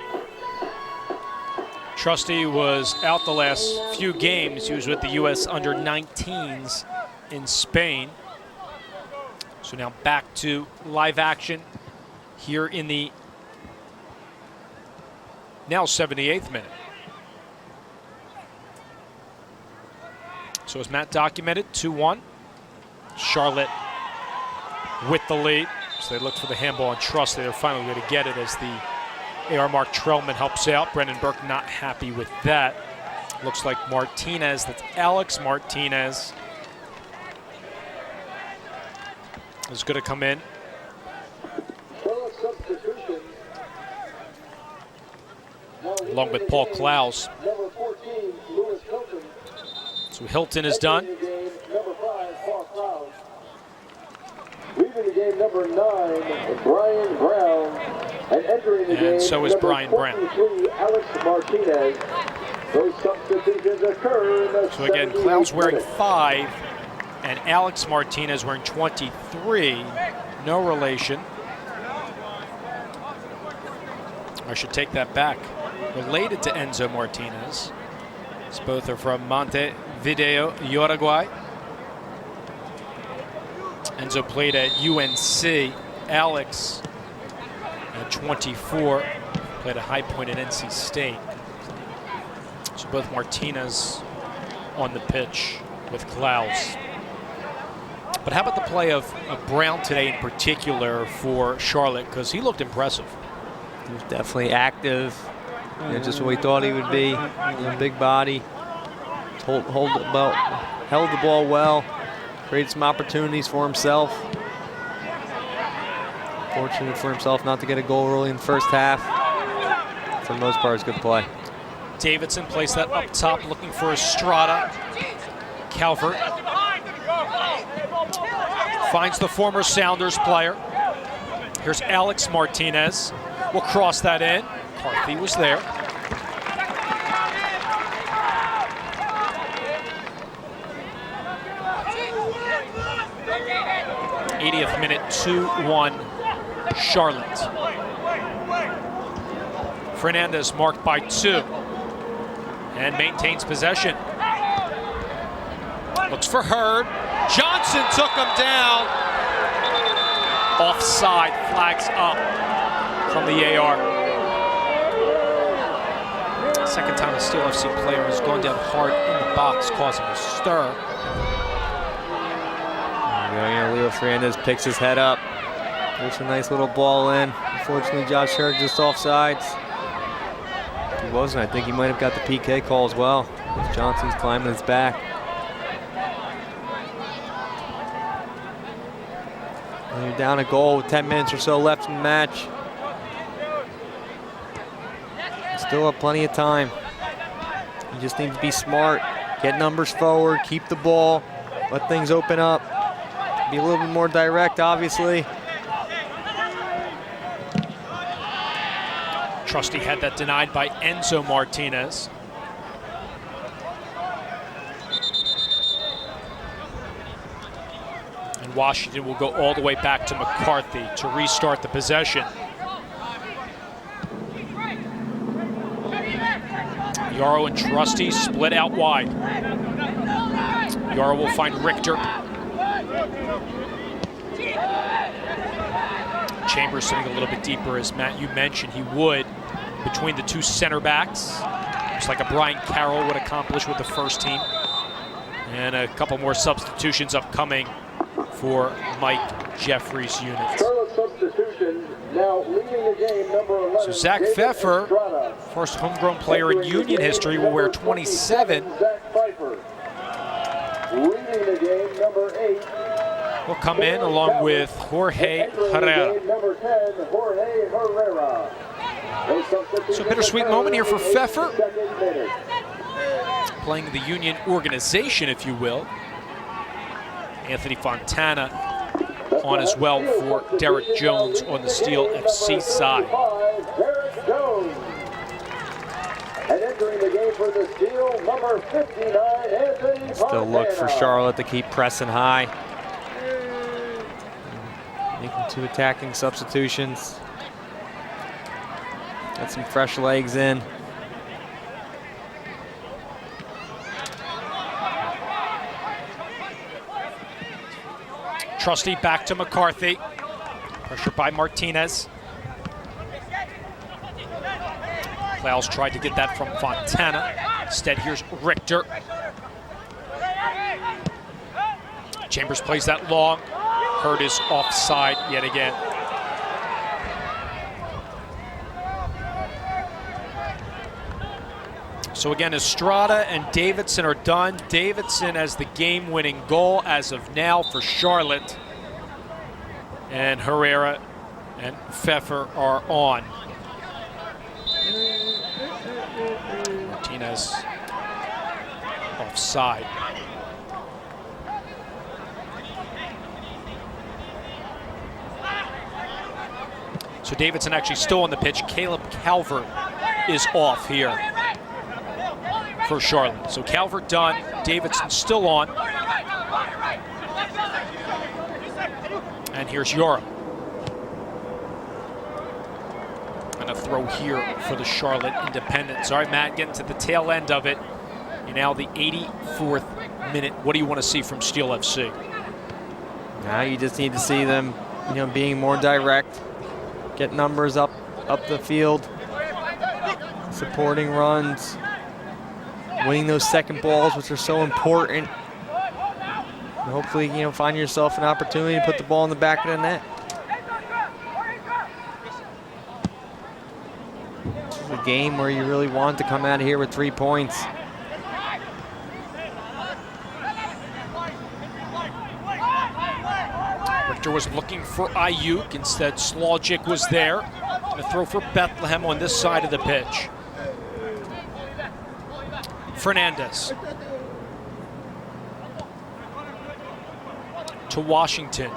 A: Trusty was out the last few games. He was with the U.S. under-19s in Spain. So now back to live action here in the now 78th minute. So as Matt documented, 2-1. Charlotte with the lead. So they look for the handball on Trusty. They're finally going to get it as the AR Mark Trellman helps out. Brendan Burke not happy with that. Looks like Martinez, that's Alex Martinez, is going to come in. Along with Paul Klaus. So Hilton is done.
C: Leaving the game, number 9, Brian Brown. And entering the game,
A: so is Brian Brown.
C: Alex Martinez. Those substitutions occur in the
A: So again, Klaus wearing 5 and Alex Martinez wearing 23. No relation. I should take that back. Related to Enzo Martinez. As both are from Montevideo, Uruguay. Enzo played at UNC. Alex, at 24, played at High Point at NC State. So both Martinez on the pitch with Klaus. But how about the play of Brown today in particular for Charlotte? Because he looked impressive.
B: He was definitely active. You know, just what we thought he would be. You know, big body. Held the ball well. Created some opportunities for himself. Fortunate for himself not to get a goal early in the first half. For the most part, it's good play.
A: Davidson placed that up top, looking for Estrada. Calvert finds the former Sounders player. Here's Alex Martinez. We'll cross that in. McCarthy was there. '80th minute, 2-1 Charlotte. Fernandez marked by 2 and maintains possession. Looks for Hurd. Johnson took him down. Offside, flags up from the AR. Second time a Steel FC player has gone down hard in the box, causing a stir.
B: Leo Fernandez picks his head up. There's a nice little ball in. Unfortunately, Josh Hurd just offsides. He wasn't. I think he might have got the PK call as well. As Johnson's climbing his back. And you're down a goal with 10 minutes or so left in the match. You still have plenty of time. You just need to be smart, get numbers forward, keep the ball, let things open up. Be a little bit more direct, obviously.
A: Trusty had that denied by Enzo Martinez. And Washington will go all the way back to McCarthy to restart the possession. Yarrow and Trusty split out wide. Yarrow will find Richter. Chambers sitting a little bit deeper, as Matt, you mentioned he would, between the two center backs. Just like a Brian Carroll would accomplish with the first team. And a couple more substitutions upcoming for Mike Jeffrey's unit.
C: Substitution, now leading the game, number 11.
A: So Zach Pfeffer, first homegrown player in Union history, will wear 27.
C: Zach Pfeiffer. Leading the game, number 8.
A: Will come in along with Jorge Herrera.
C: Number 10, Jorge Herrera.
A: So a bittersweet moment here for Pfeffer. Playing the Union organization, if you will. Anthony Fontana on as well for Derek Jones on the Steel FC side.
C: Derek Jones. And entering the game for the Steel, number 59, Anthony
B: Still look for Charlotte to keep pressing high. Making 2 attacking substitutions. Got some fresh legs in.
A: Trusty back to McCarthy. Pressure by Martinez. Klaus tried to get that from Fontana. Instead, here's Richter. Chambers plays that long. Hurd is offside yet again. So again, Estrada and Davidson are done. Davidson has the game-winning goal as of now for Charlotte. And Herrera and Pfeffer are on. Martinez offside. So Davidson actually still on the pitch. Caleb Calvert is off here for Charlotte. So Calvert done, Davidson still on. And here's Yarrow. And a throw here for the Charlotte Independents. All right, Matt, getting to the tail end of it. You're now the 84th minute. What do you want to see from Steel FC?
B: Now you just need to see them, being more direct, get numbers up the field, supporting runs, winning those second balls, which are so important. And hopefully, find yourself an opportunity to put the ball in the back of the net. This is a game where you really want to come out of here with 3 points.
A: Richter was looking for Ayuk. Instead, Slogic was there. A throw for Bethlehem on this side of the pitch. Fernandez to Washington.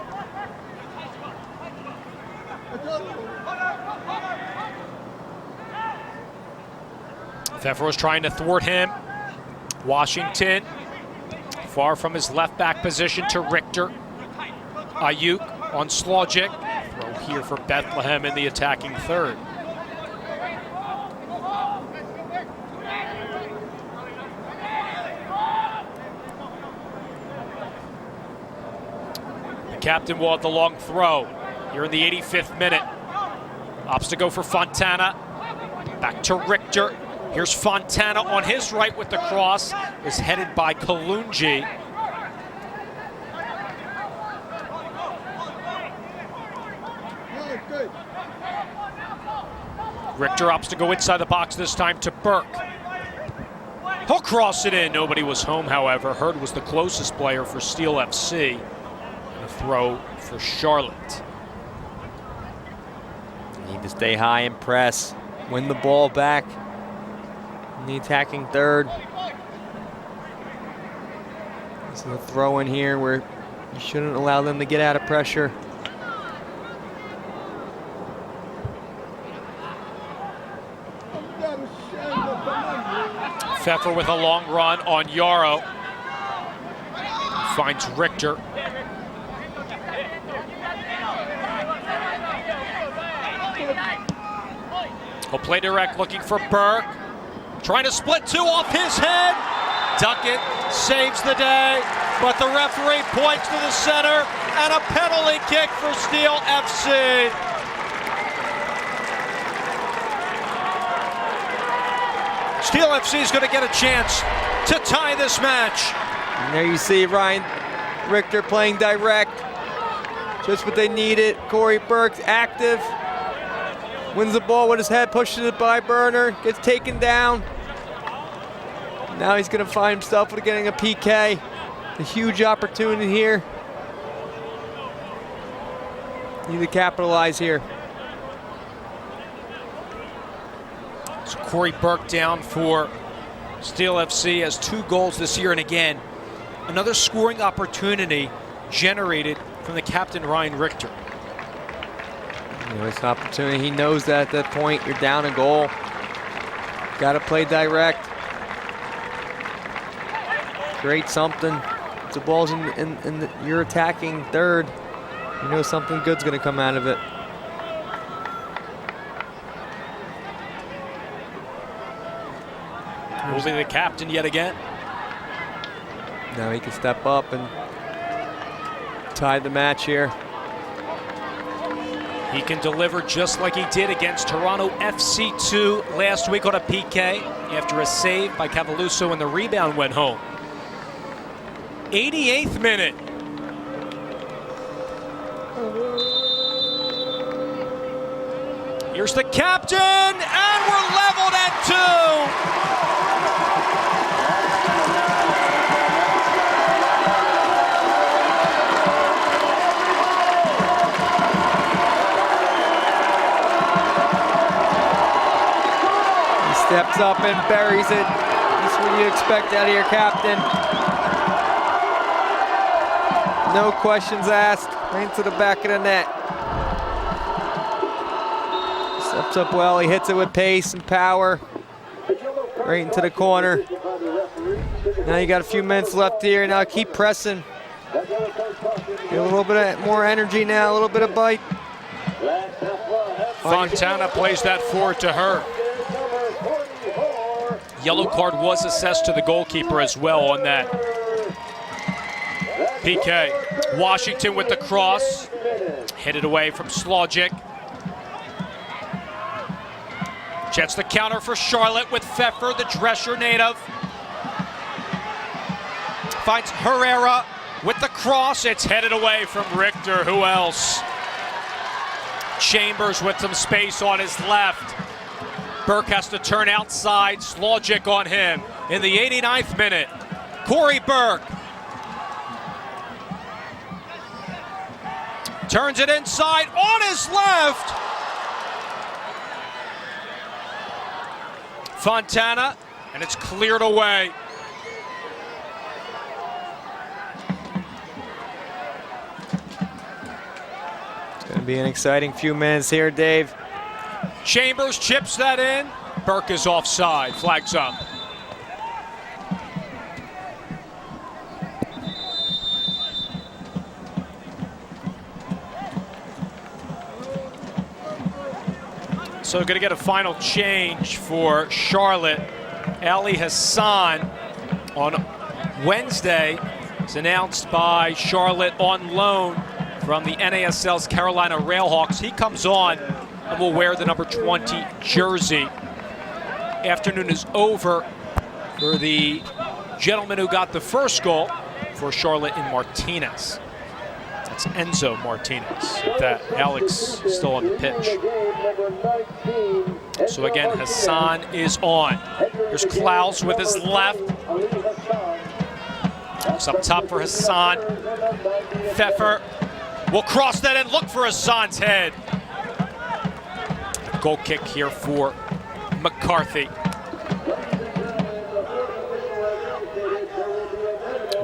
A: Pfeffer was trying to thwart him. Washington far from his left back position to Richter. Ayuk on Slogic. Throw here for Bethlehem in the attacking third. Captain will have the long throw here in the 85th minute. Opts to go for Fontana. Back to Richter. Here's Fontana on his right with the cross, is headed by Kalungi. Richter opts to go inside the box this time to Burke. He'll cross it in. Nobody was home, however. Hurd was the closest player for Steel FC. And a throw for Charlotte.
B: Need to stay high and press. Win the ball back in the attacking third. This is a throw in here where you shouldn't allow them to get out of pressure.
A: Pfeffer with a long run on Yarrow. Finds Richter. He'll play direct, looking for Burke. Trying to split two off his head. Duckett saves the day, but the referee points to the center and a penalty kick for Steel FC. Steel FC is going to get a chance to tie this match.
B: And there you see Ryan Richter playing direct. Just what they needed. Corey Burke's active. Wins the ball with his head, pushes it by Burner, gets taken down. Now he's going to find himself with getting a PK. A huge opportunity here. Need to capitalize here.
A: So Corey Burke down for Steel FC, has 2 goals this year, and again, another scoring opportunity generated from the captain, Ryan Richter.
B: It's an opportunity. He knows that at that point you're down a goal. Got to play direct. Create something. If the ball's in your attacking third, you know something good's going to come out of it.
A: Will be the captain yet again.
B: Now he can step up and tie the match here.
A: He can deliver just like he did against Toronto FC2 last week on a PK after a save by Cavaluso and the rebound went home. 88th minute. Here's the captain, and we're leveled at 2.
B: Steps up and buries it. That's what you expect out of your captain. No questions asked. Right into the back of the net. Steps up well. He hits it with pace and power. Right into the corner. Now you got a few minutes left here. Now keep pressing. Get a little bit more energy now. A little bit of bite.
A: Fontana plays that forward to her. Yellow card was assessed to the goalkeeper as well on that. PK. Washington with the cross. Headed away from Slogic. Jets the counter for Charlotte with Pfeffer, the Drescher native. Finds Herrera with the cross. It's headed away from Richter. Who else? Chambers with some space on his left. Burke has to turn outside. Slogic on him in the 89th minute. Corey Burke turns it inside on his left. Fontana, and it's cleared away.
B: It's going to be an exciting few minutes here, Dave.
A: Chambers chips that in. Burke is offside. Flags up. So going to get a final change for Charlotte. Ali Hassan on Wednesday is announced by Charlotte on loan from the NASL's Carolina Railhawks. He comes on and will wear the number 20 jersey. afternoon is over for the gentleman who got the first goal for Charlotte in Martinez. That's Enzo Martinez. That Alex still on the pitch. So again, Hassan is on. Here's Klaus with his left. Looks up top for Hassan. Pfeffer will cross that and look for Hassan's head. Goal kick here for McCarthy.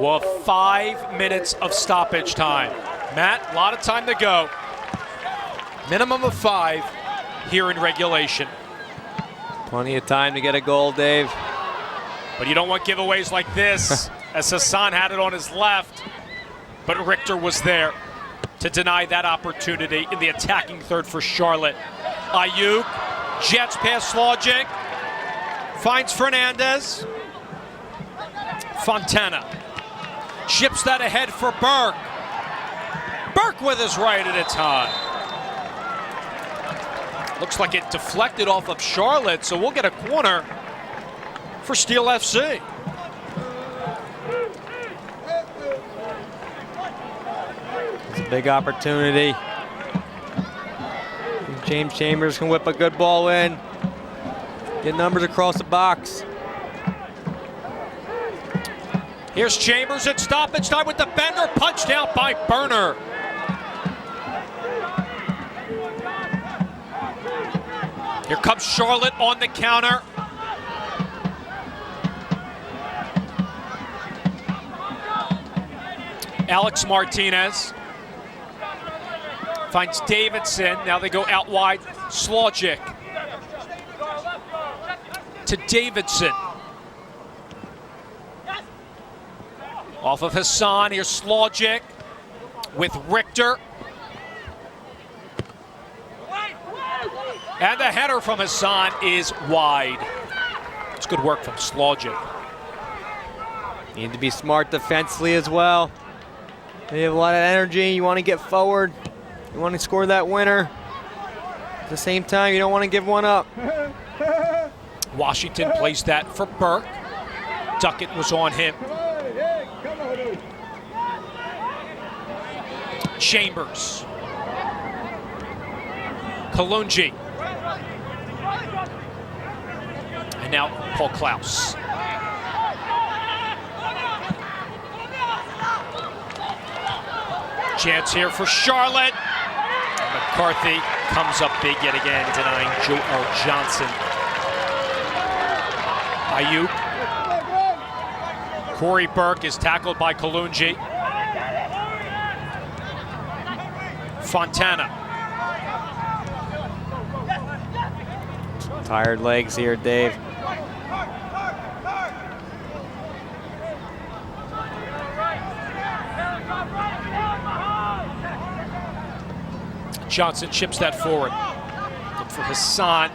A: We'll have 5 minutes of stoppage time. Matt, a lot of time to go. Minimum of 5 here in regulation.
B: Plenty of time to get a goal, Dave.
A: But you don't want giveaways like this, as Hassan had it on his left, but Richter was there to deny that opportunity in the attacking third for Charlotte. Ayuk jets past Slogic, finds Fernandez. Fontana chips that ahead for Burke. Burke with his right, and it's high. Looks like it deflected off of Charlotte, so we'll get a corner for Steel FC.
B: It's a big opportunity. James Chambers can whip a good ball in. Get numbers across the box.
A: Here's Chambers at stoppage time with the bender, punched out by Burner. Here comes Charlotte on the counter. Alex Martinez finds Davidson. Now they go out wide. Slogic to Davidson. Off of Hassan, here's Slogic with Richter. And the header from Hassan is wide. It's good work from Slogic.
B: Need to be smart defensively as well. You have a lot of energy, you want to get forward. You want to score that winner. At the same time, you don't want to give one up.
A: Washington plays that for Burke. Duckett was on him. Chambers. Kalungi. And now Paul Klaus. Chance here for Charlotte. McCarthy comes up big yet again, denying Joel Johnson. Ayuk. Corey Burke is tackled by Kalungi. Fontana.
B: Tired legs here, Dave.
A: Johnson chips that forward. Look for Hassan.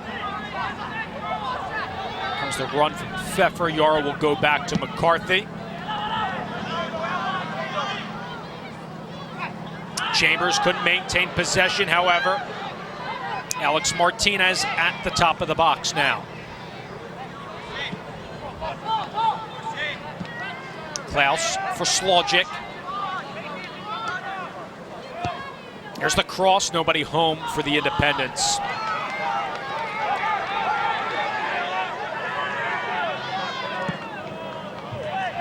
A: Comes the run from Pfeffer. Yara will go back to McCarthy. Chambers couldn't maintain possession, however. Alex Martinez at the top of the box now. Klaus for Slogic. There's the cross, nobody home for the Independents.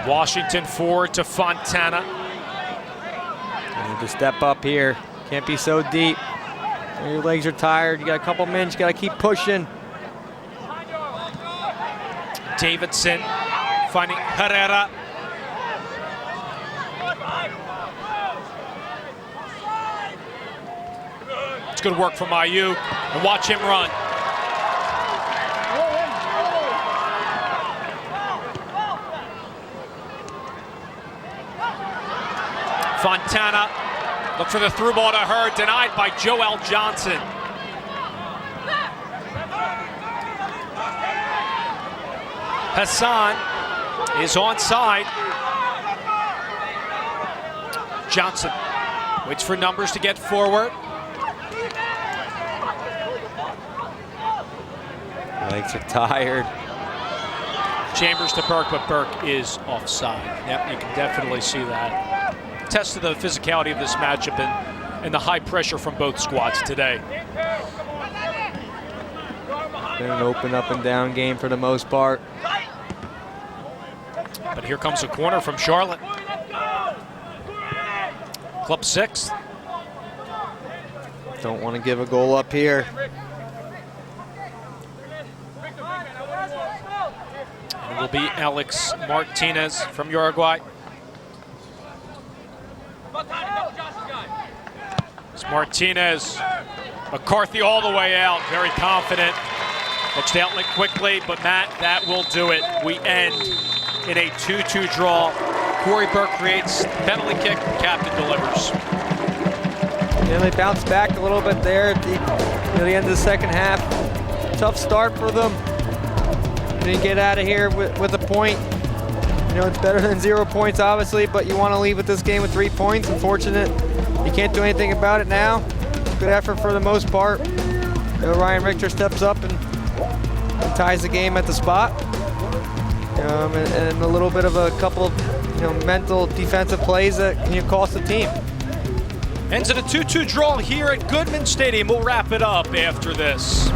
A: Washington forward to Fontana.
B: You need to step up here. Can't be so deep. Your legs are tired. You got a couple minutes. You got to keep pushing.
A: Davidson finding Herrera. It's good work from Ayuk. And watch him run. Fontana, look for the through ball to her, denied by Joel Johnson. Hassan is onside. Johnson waits for numbers to get forward.
B: Legs are tired.
A: Chambers to Burke, but Burke is offside. Yep, you can definitely see that. Test of the physicality of this matchup and the high pressure from both squads today.
B: Been an open up and down game for the most part.
A: But here comes a corner from Charlotte. Club 6th.
B: Don't want to give a goal up here.
A: It will be Alex Martinez from Uruguay. It's Martinez. McCarthy all the way out, very confident. Looks to outlet quickly, but Matt, that will do it. We end in a 2-2 draw. Corey Burke creates penalty kick, captain delivers.
B: And they bounced back a little bit there at the end of the second half. Tough start for them. Didn't get out of here with a point. You know, it's better than 0 points, obviously, but you want to leave with this game with 3 points. Unfortunate, you can't do anything about it now. Good effort for the most part. Ryan Richter steps up and ties the game at the spot. And a little bit of a couple, mental defensive plays that cost the team.
A: Ends in a 2-2 draw here at Goodman Stadium. We'll wrap it up after this.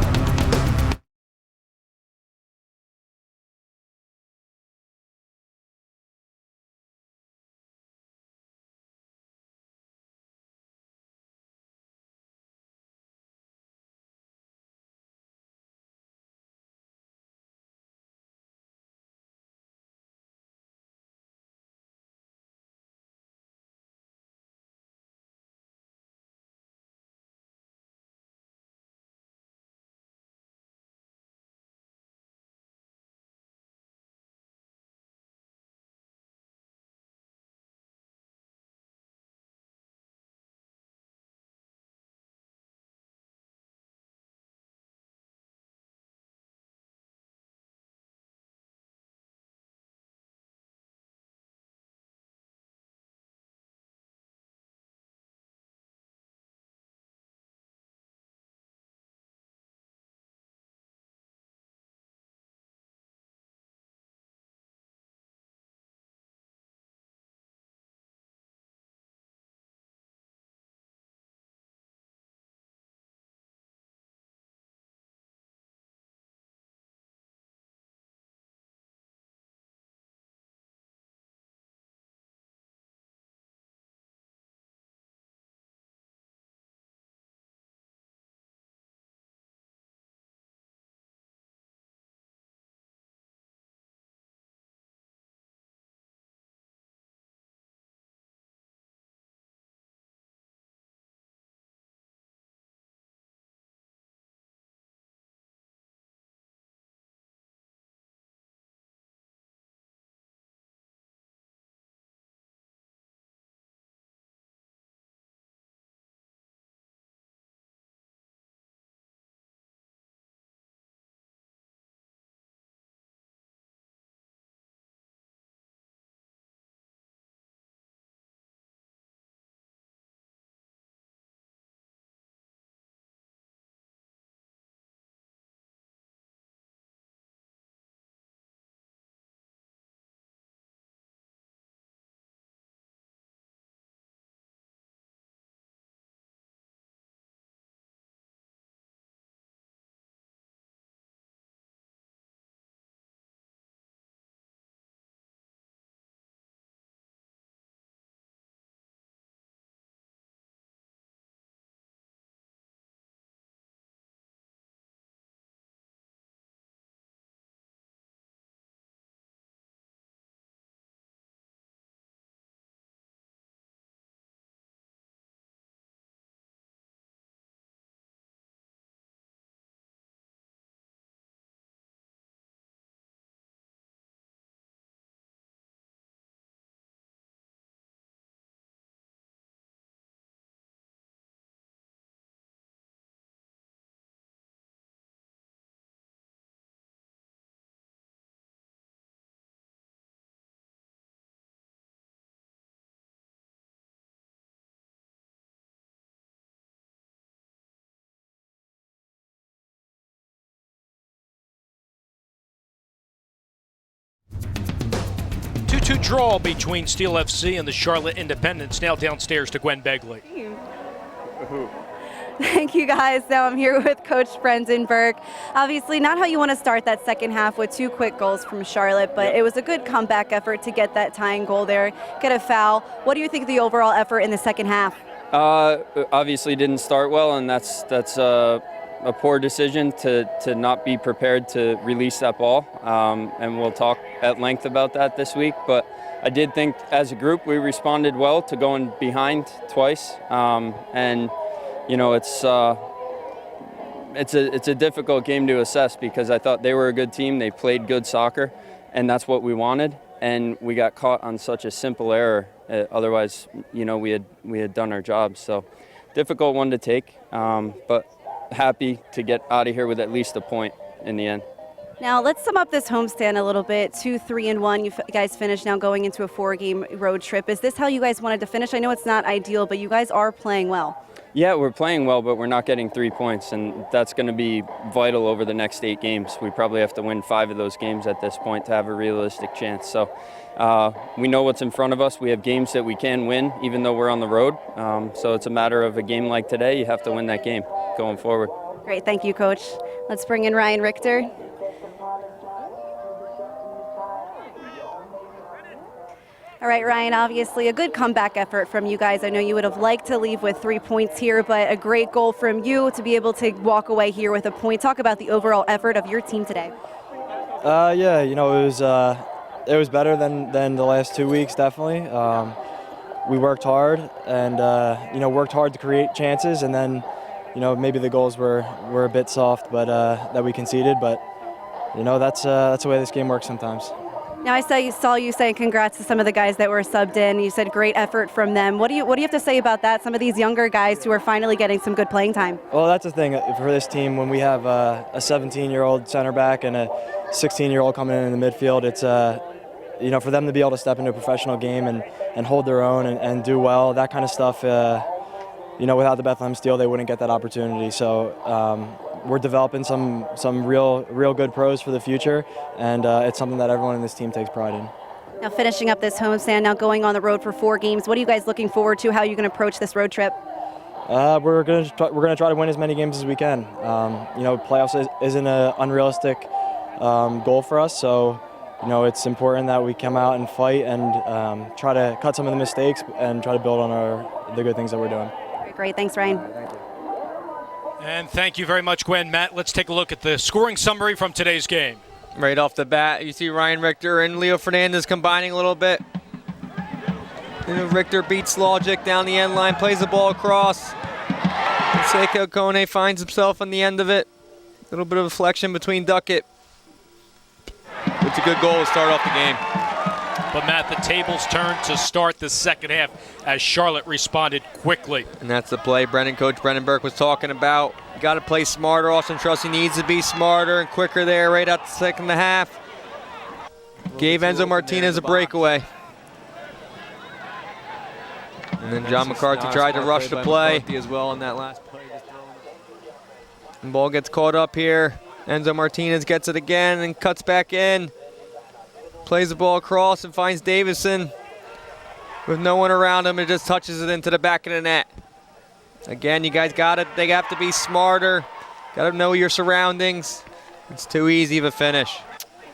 A: 2-2 draw between Steel FC and the Charlotte Independents. Now downstairs to Gwen Begley.
D: Thank you, guys. Now I'm here with Coach Brendan Burke. Obviously, not how you want to start that second half with 2 quick goals from Charlotte, but it was a good comeback effort to get that tying goal there, get a foul. What do you think of the overall effort in the second half?
F: Obviously didn't start well, and that's a poor decision to not be prepared to release that ball. And we'll talk at length about that this week. But I did think as a group we responded well to going behind twice. And you know, it's a difficult game to assess because I thought they were a good team. They played good soccer, and that's what we wanted. And we got caught on such a simple error. Otherwise, you know, we had done our job. So difficult one to take, but happy to get out of here with at least a point in the end.
D: Now let's sum up this homestand a little bit. 2-3-1. You guys finished now going into a 4-game road trip. Is this how you guys wanted to finish? I know it's not ideal, but you guys are playing well.
F: Yeah, we're playing well, but we're not getting 3 points, and that's going to be vital over the next 8 games. We probably have to win 5 of those games at this point to have a realistic chance. So we know what's in front of us. We have games that we can win, even though we're on the road. So it's a matter of a game like today. You have to win that game going forward.
D: Great, thank you, Coach. Let's bring in Ryan Richter. All right, Ryan, obviously a good comeback effort from you guys. I know you would have liked to leave with 3 points here, but a great goal from you to be able to walk away here with a point. Talk about the overall effort of your team today.
E: Yeah, you know, it was better than the last 2 weeks, definitely. We worked hard and, you know, worked hard to create chances, and then, you know, maybe the goals were a bit soft, but that we conceded. But, you know, that's the way this game works sometimes.
D: Now I saw you saying congrats to some of the guys that were subbed in. You said great effort from them. What do you have to say about that? Some of these younger guys who are finally getting some good playing time.
E: Well, that's the thing for this team. When we have a 17-year-old center back and a 16-year-old coming in the midfield, it's you know, for them to be able to step into a professional game and hold their own and do well, that kind of stuff. You know, without the Bethlehem Steel, they wouldn't get that opportunity. So we're developing some real good pros for the future, and it's something that everyone in this team takes pride in.
D: Now finishing up this homestand, now going on the road for 4 games. What are you guys looking forward to? How are you going to approach this road trip?
E: We're going to try to win as many games as we can. You know, playoffs isn't an unrealistic goal for us, so you know it's important that we come out and fight and try to cut some of the mistakes and try to build on the good things that we're doing.
D: Great, thanks, Ryan.
E: Thank you.
A: And thank you very much, Gwen. Matt, let's take a look at the scoring summary from today's game.
B: Right off the bat, you see Ryan Richter and Leo Fernandez combining a little bit. You know, Richter beats Logic down the end line, plays the ball across. Seiko Kone finds himself on the end of it. A little bit of a flexion between Duckett. It's a good goal to start off the game.
A: But Matt, the tables turned to start the second half as Charlotte responded quickly.
B: And that's the play Coach Brendan Burke was talking about. You got to play smarter. Austin Trusty needs to be smarter and quicker there right out the second half. Gave Enzo Martinez a breakaway. And then John McCarthy tried to rush the play. As well on that last play. The ball gets caught up here. Enzo Martinez gets it again and cuts back in. Plays the ball across and finds Davison. With no one around him, it just touches it into the back of the net. Again, you guys got it. They have to be smarter. Got to know your surroundings. It's too easy of a finish.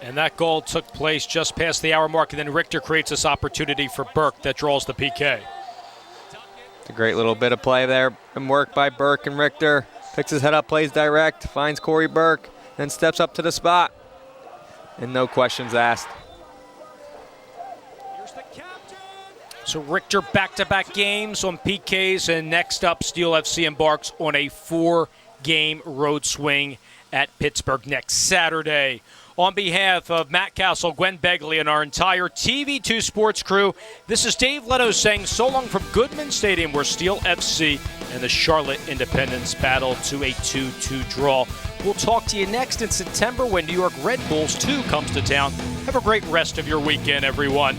A: And that goal took place just past the hour mark, and then Richter creates this opportunity for Burke that draws the PK.
B: It's a great little bit of play there and work by Burke and Richter. Picks his head up, plays direct, finds Corey Burke, then steps up to the spot. And no questions asked.
A: So Richter back-to-back games on PKs, and next up Steel FC embarks on a 4-game road swing at Pittsburgh next Saturday. On behalf of Matt Castle, Gwen Begley, and our entire TV2 Sports crew, this is Dave Leto saying so long from Goodman Stadium, where Steel FC and the Charlotte Independents battle to a 2-2 draw. We'll talk to you next in September when New York Red Bulls 2 comes to town. Have a great rest of your weekend, everyone.